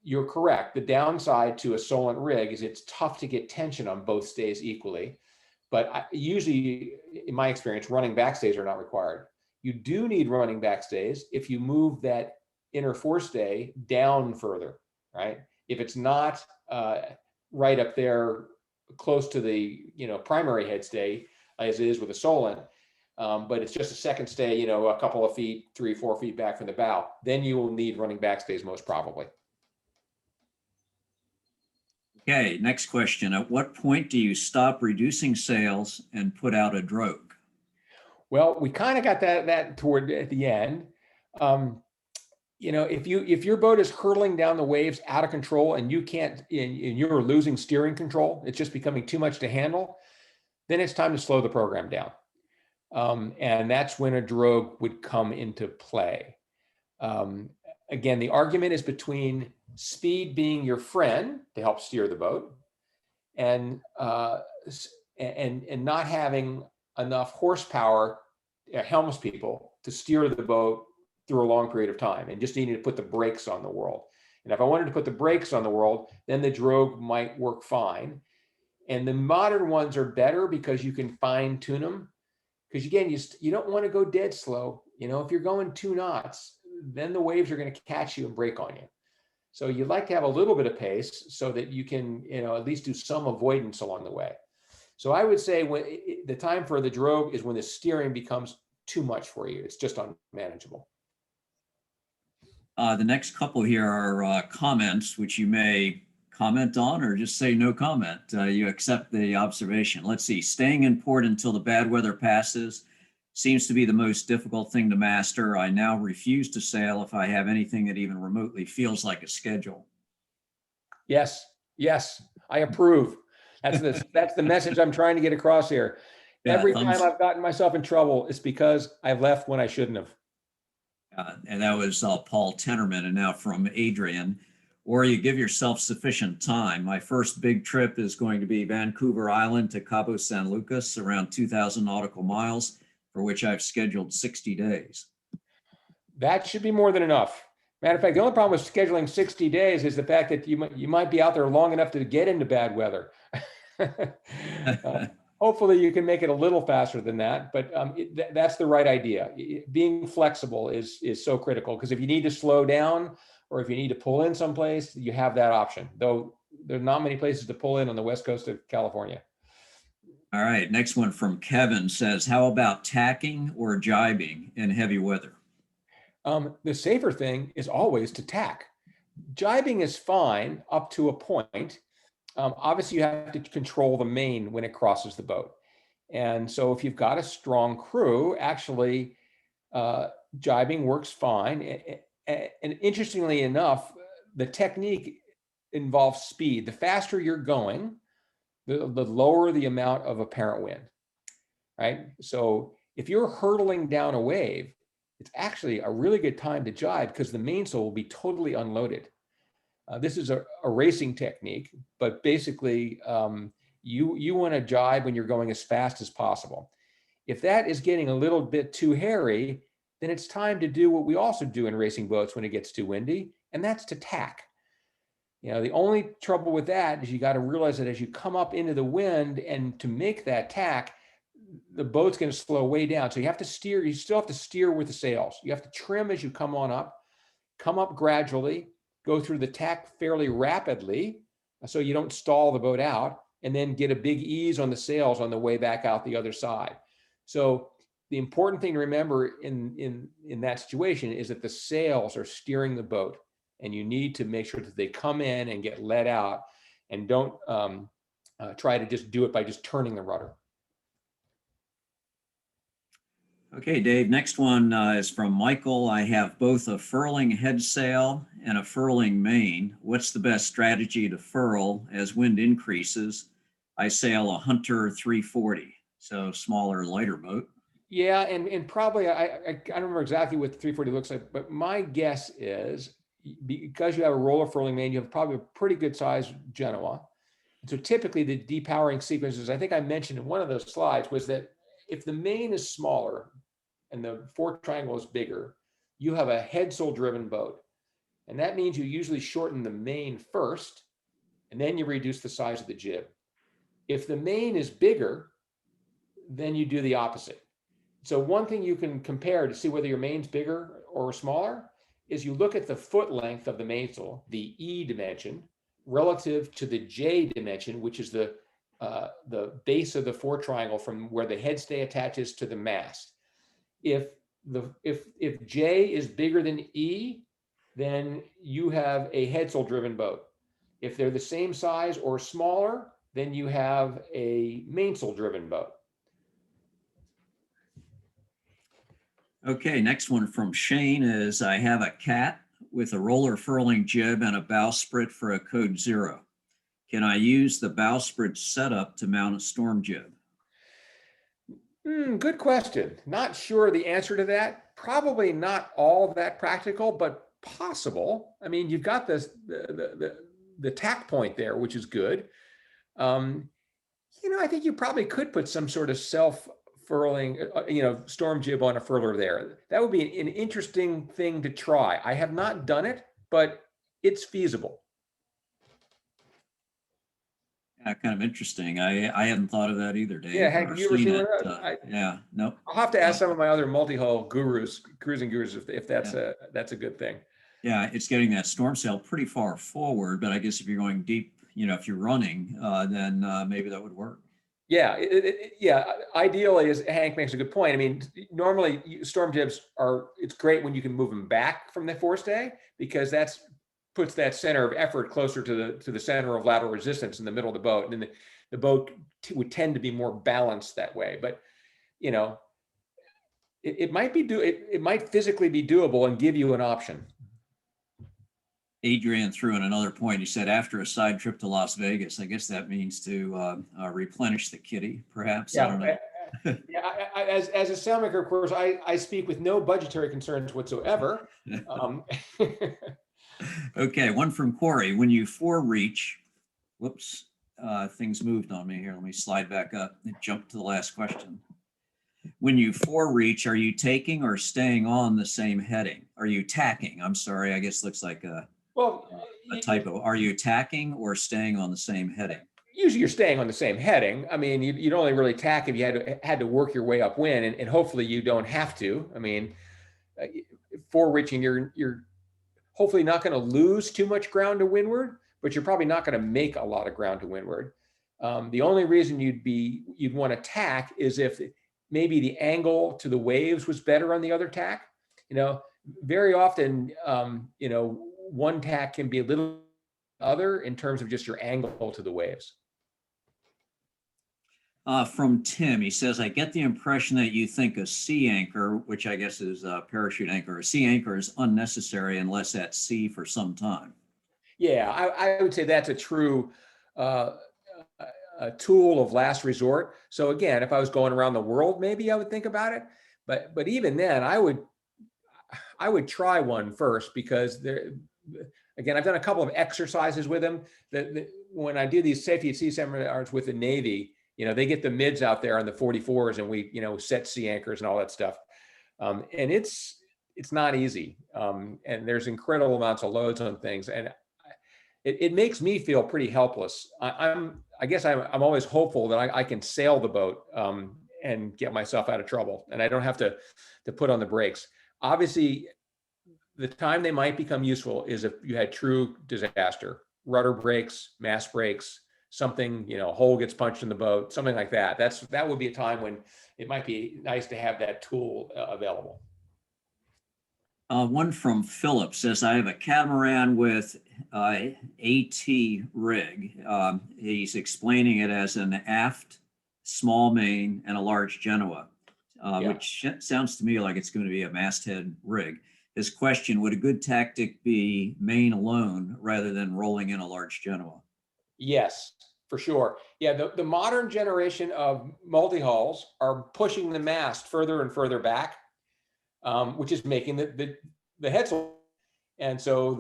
you're correct. The downside to a Solent rig is it's tough to get tension on both stays equally. But usually, in my experience, running backstays are not required. You do need running back stays if you move that inner forestay down further, right? If it's not right up there close to the primary head stay as it is with a Solent, but it's just a second stay, a couple of feet, 3-4 feet back from the bow, then you will need running back stays most probably.
Okay, next question. At what point do you stop reducing sails and put out a drogue?
Well, we kind of got that toward at the end. If your boat is hurtling down the waves out of control and you can't, and you're losing steering control, it's just becoming too much to handle, then it's time to slow the program down. And that's when a drogue would come into play. Again, the argument is between speed being your friend to help steer the boat, and not having enough horsepower, helms people, to steer the boat through a long period of time, and just needing to put the brakes on the world. And if I wanted to put the brakes on the world, then the drogue might work fine. And the modern ones are better because you can fine tune them. Because again, you don't want to go dead slow. If you're going 2 knots, then the waves are going to catch you and break on you. So you'd like to have a little bit of pace so that you can, at least do some avoidance along the way. So I would say the time for the drogue is when the steering becomes too much for you. It's just unmanageable.
The next couple here are comments, which you may comment on or just say no comment. You accept the observation. Let's see. Staying in port until the bad weather passes seems to be the most difficult thing to master. I now refuse to sail if I have anything that even remotely feels like a schedule.
Yes, I approve. That's the message I'm trying to get across here.
Yeah,
Every time I've gotten myself in trouble, it's because I left when I shouldn't have.
And that was Paul Tenorman, and now from Adrian. Or you give yourself sufficient time. My first big trip is going to be Vancouver Island to Cabo San Lucas, around 2,000 nautical miles, for which I've scheduled 60 days.
That should be more than enough. Matter of fact, the only problem with scheduling 60 days is the fact that you might be out there long enough to get into bad weather. Hopefully you can make it a little faster than that, but that's the right idea. Being flexible is so critical, because if you need to slow down or if you need to pull in someplace, you have that option, though there's not many places to pull in on the west coast of California.
All right, next one from Kevin says, how about tacking or jibing in heavy weather?
The safer thing is always to tack. Jibing is fine up to a point. Obviously, you have to control the main when it crosses the boat. And so if you've got a strong crew, actually, jibing works fine. And interestingly enough, the technique involves speed. The faster you're going, the lower the amount of apparent wind, right? So if you're hurtling down a wave, it's actually a really good time to jibe, because the mainsail will be totally unloaded. This is a racing technique, but basically you want to jibe when you're going as fast as possible. If that is getting a little bit too hairy, then it's time to do what we also do in racing boats when it gets too windy, and that's to tack. The only trouble with that is you got to realize that as you come up into the wind, and to make that tack, the boat's going to slow way down. So you have to steer, you still have to steer with the sails. You have to trim as you come up gradually, go through the tack fairly rapidly so you don't stall the boat out, and then get a big ease on the sails on the way back out the other side. So the important thing to remember in that situation is that the sails are steering the boat, and you need to make sure that they come in and get let out, and don't try to just do it by just turning the rudder.
Okay, Dave, next one is from Michael. I have both a furling head sail and a furling main. What's the best strategy to furl as wind increases? I sail a Hunter 340, so smaller, lighter boat.
Yeah, and probably, I don't remember exactly what the 340 looks like, but my guess is, because you have a roller furling main, you have probably a pretty good size Genoa. So typically the depowering sequences, I think I mentioned in one of those slides, was that if the main is smaller and the fork triangle is bigger, you have a headsail driven boat. And that means you usually shorten the main first, and then you reduce the size of the jib. If the main is bigger, then you do the opposite. Then So one thing you can compare to see whether your main's bigger or smaller is you look at the foot length of the mainsail, the E dimension, relative to the J dimension, which is the base of the fore triangle from where the headstay attaches to the mast. If J is bigger than E, then you have a headsail driven boat. If they're the same size or smaller, then you have a mainsail driven boat.
Okay, next one from Shane is, I have a cat with a roller furling jib and a bowsprit for a code 0. Can I use the bowsprit setup to mount a storm jib?
Good question. Not sure the answer to that. Probably not all that practical, but possible. I mean, you've got the tack point there, which is good. I think you probably could put some sort of self-furling, storm jib on a furler there. That would be an interesting thing to try. I have not done it, but it's feasible.
Yeah, kind of interesting. I hadn't thought of that either,
Yeah,
Dave,
Hank,
or
have you ever
seen
seen
it.
one of those?
Yeah, nope.
I'll have to ask some of my other multi-hull gurus, cruising gurus, if that's
Yeah.
that's a good thing.
Yeah, it's getting that storm sail pretty far forward, but I guess if you're going deep, if you're running, then maybe that would work.
Yeah, yeah. Ideally, as Hank makes a good point. I mean, normally storm jibs it's great when you can move them back from the forestay because puts that center of effort closer to the center of lateral resistance in the middle of the boat, and then the boat would tend to be more balanced that way. But it might it might physically be doable and give you an option.
Adrian threw in another point. He said, after a side trip to Las Vegas, I guess that means to replenish the kitty, perhaps.
Yeah.
I don't know.
Yeah, as a sailmaker, of course, I speak with no budgetary concerns whatsoever.
Okay, one from Corey. When you forereach, whoops, things moved on me here. Let me slide back up and jump to the last question. When you forereach, are you taking or staying on the same heading? Are you tacking? I'm sorry, I guess looks like a typo. Are you tacking or staying on the same heading?
Usually you're staying on the same heading. I mean, you'd only really tack if you had to work your way upwind, and hopefully you don't have to. I mean, forereaching, you're hopefully not going to lose too much ground to windward, but you're probably not going to make a lot of ground to windward. The only reason you'd want to tack is if maybe the angle to the waves was better on the other tack. Very often, one tack can be a little other in terms of just your angle to the waves.
From Tim, he says, I get the impression that you think a sea anchor, which I guess is a parachute anchor, a sea anchor is unnecessary unless at sea for some time.
Yeah, I would say that's a true a tool of last resort. So again, if I was going around the world, maybe I would think about it. But even then, I would try one first because again, I've done a couple of exercises with them. When I do these safety at sea seminars with the Navy, they get the mids out there on the 44s, and we set sea anchors and all that stuff. And it's not easy. And there's incredible amounts of loads on things, and it makes me feel pretty helpless. I guess I'm always hopeful that I can sail the boat and get myself out of trouble, and I don't have to put on the brakes. Obviously, the time they might become useful is if you had true disaster, rudder breaks, mast breaks, something, a hole gets punched in the boat, something like that. That would be a time when it might be nice to have that tool available.
One from Philip says, I have a catamaran with AT rig. He's explaining it as an aft small main and a large Genoa, which sounds to me like it's going to be a masthead rig. His question, would a good tactic be main alone rather than rolling in a large Genoa?
Yes, for sure. Yeah, the modern generation of multi-hulls are pushing the mast further and further back, which is making the headsail. And so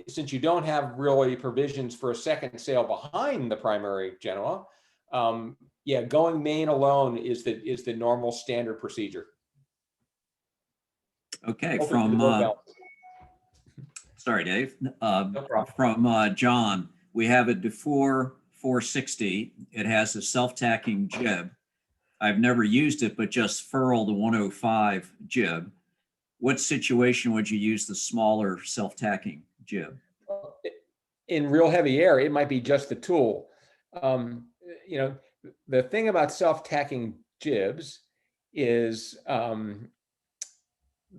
since you don't have really provisions for a second sail behind the primary Genoa, going main alone is the normal standard procedure.
Okay,
Hopefully
sorry, Dave.
No problem.
From John, we have a Dufour 460. It has a self-tacking jib. I've never used it, but just furl the 105 jib. What situation would you use the smaller self-tacking jib?
In real heavy air, it might be just the tool. Um, you know, the thing about self-tacking jibs is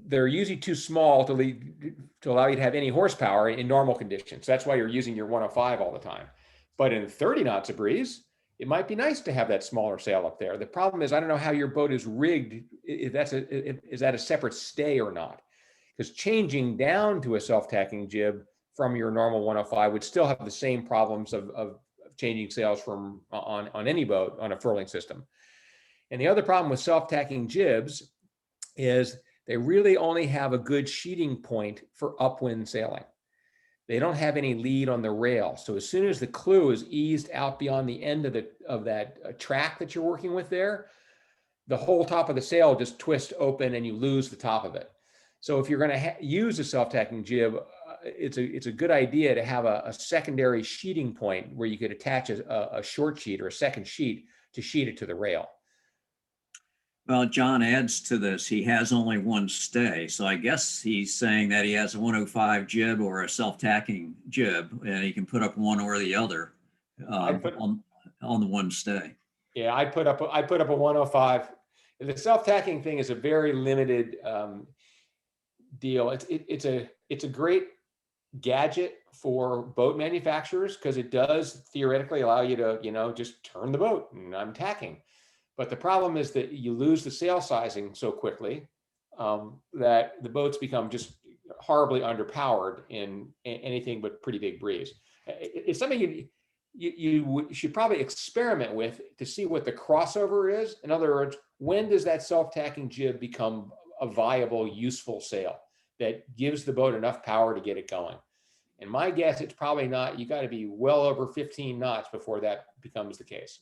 they're usually too small to allow you to have any horsepower in normal conditions. That's why you're using your 105 all the time. But in 30 knots of breeze, it might be nice to have that smaller sail up there. The problem is, I don't know how your boat is rigged. If is that a separate stay or not? Because changing down to a self-tacking jib from your normal 105 would still have the same problems of changing sails from on any boat on a furling system. And the other problem with self-tacking jibs is they really only have a good sheeting point for upwind sailing. They don't have any lead on the rail. So as soon as the clew is eased out beyond the end of that track that you're working with there, the whole top of the sail just twists open and you lose the top of it. So if you're going to use a self-tacking jib, it's a good idea to have a secondary sheeting point where you could attach a short sheet or a second sheet to sheet it to the rail.
Well, John adds to this, he has only one stay. So I guess he's saying that he has a 105 jib or a self-tacking jib, and he can put up one or the other on the one stay.
Yeah, I put up a 105. The self-tacking thing is a very limited deal. It's a great gadget for boat manufacturers because it does theoretically allow you to, just turn the boat and I'm tacking. But the problem is that you lose the sail sizing so quickly that the boats become just horribly underpowered in anything but pretty big breeze. It's something you should probably experiment with to see what the crossover is. In other words, when does that self-tacking jib become a viable, useful sail that gives the boat enough power to get it going? And my guess, it's probably not. You got to be well over 15 knots before that becomes the case.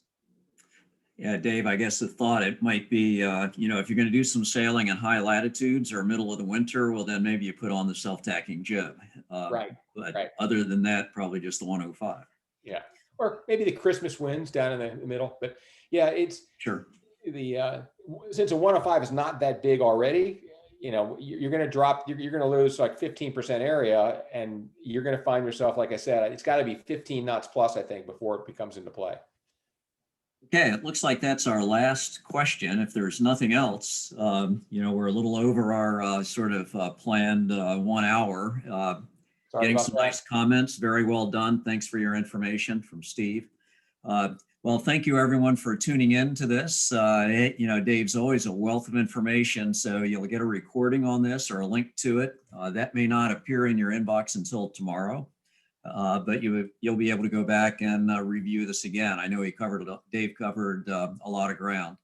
Yeah, Dave, I guess the thought it might be, if you're going to do some sailing in high latitudes or middle of the winter, well, then maybe you put on the self-tacking jib.
Right.
But
right.
other than that, probably just the 105.
Yeah. Or maybe the Christmas winds down in the middle. But yeah, it's
sure.
Since a 105 is not that big already, you're going to drop, you're going to lose like 15% area, and you're going to find yourself, like I said, it's got to be 15 knots plus, I think, before it becomes into play.
Okay, it looks like that's our last question. If there's nothing else, we're a little over our sort of planned 1 hour. Getting some nice comments. Very well done. Thanks for your information from Steve. Well, thank you everyone for tuning in to this. Dave's always a wealth of information, so you'll get a recording on this or a link to it. That may not appear in your inbox until tomorrow. But you'll be able to go back and review this again. I know Dave covered a lot of ground.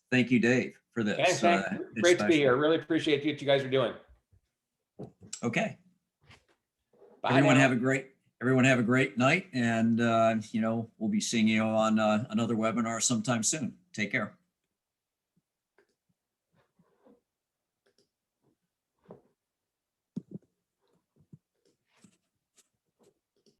Thank you, Dave, for this.
Thanks. Great to be here. Really appreciate what you guys are doing.
Okay.
Bye
everyone
now.
have a great night, and we'll be seeing you on another webinar sometime soon. Take care.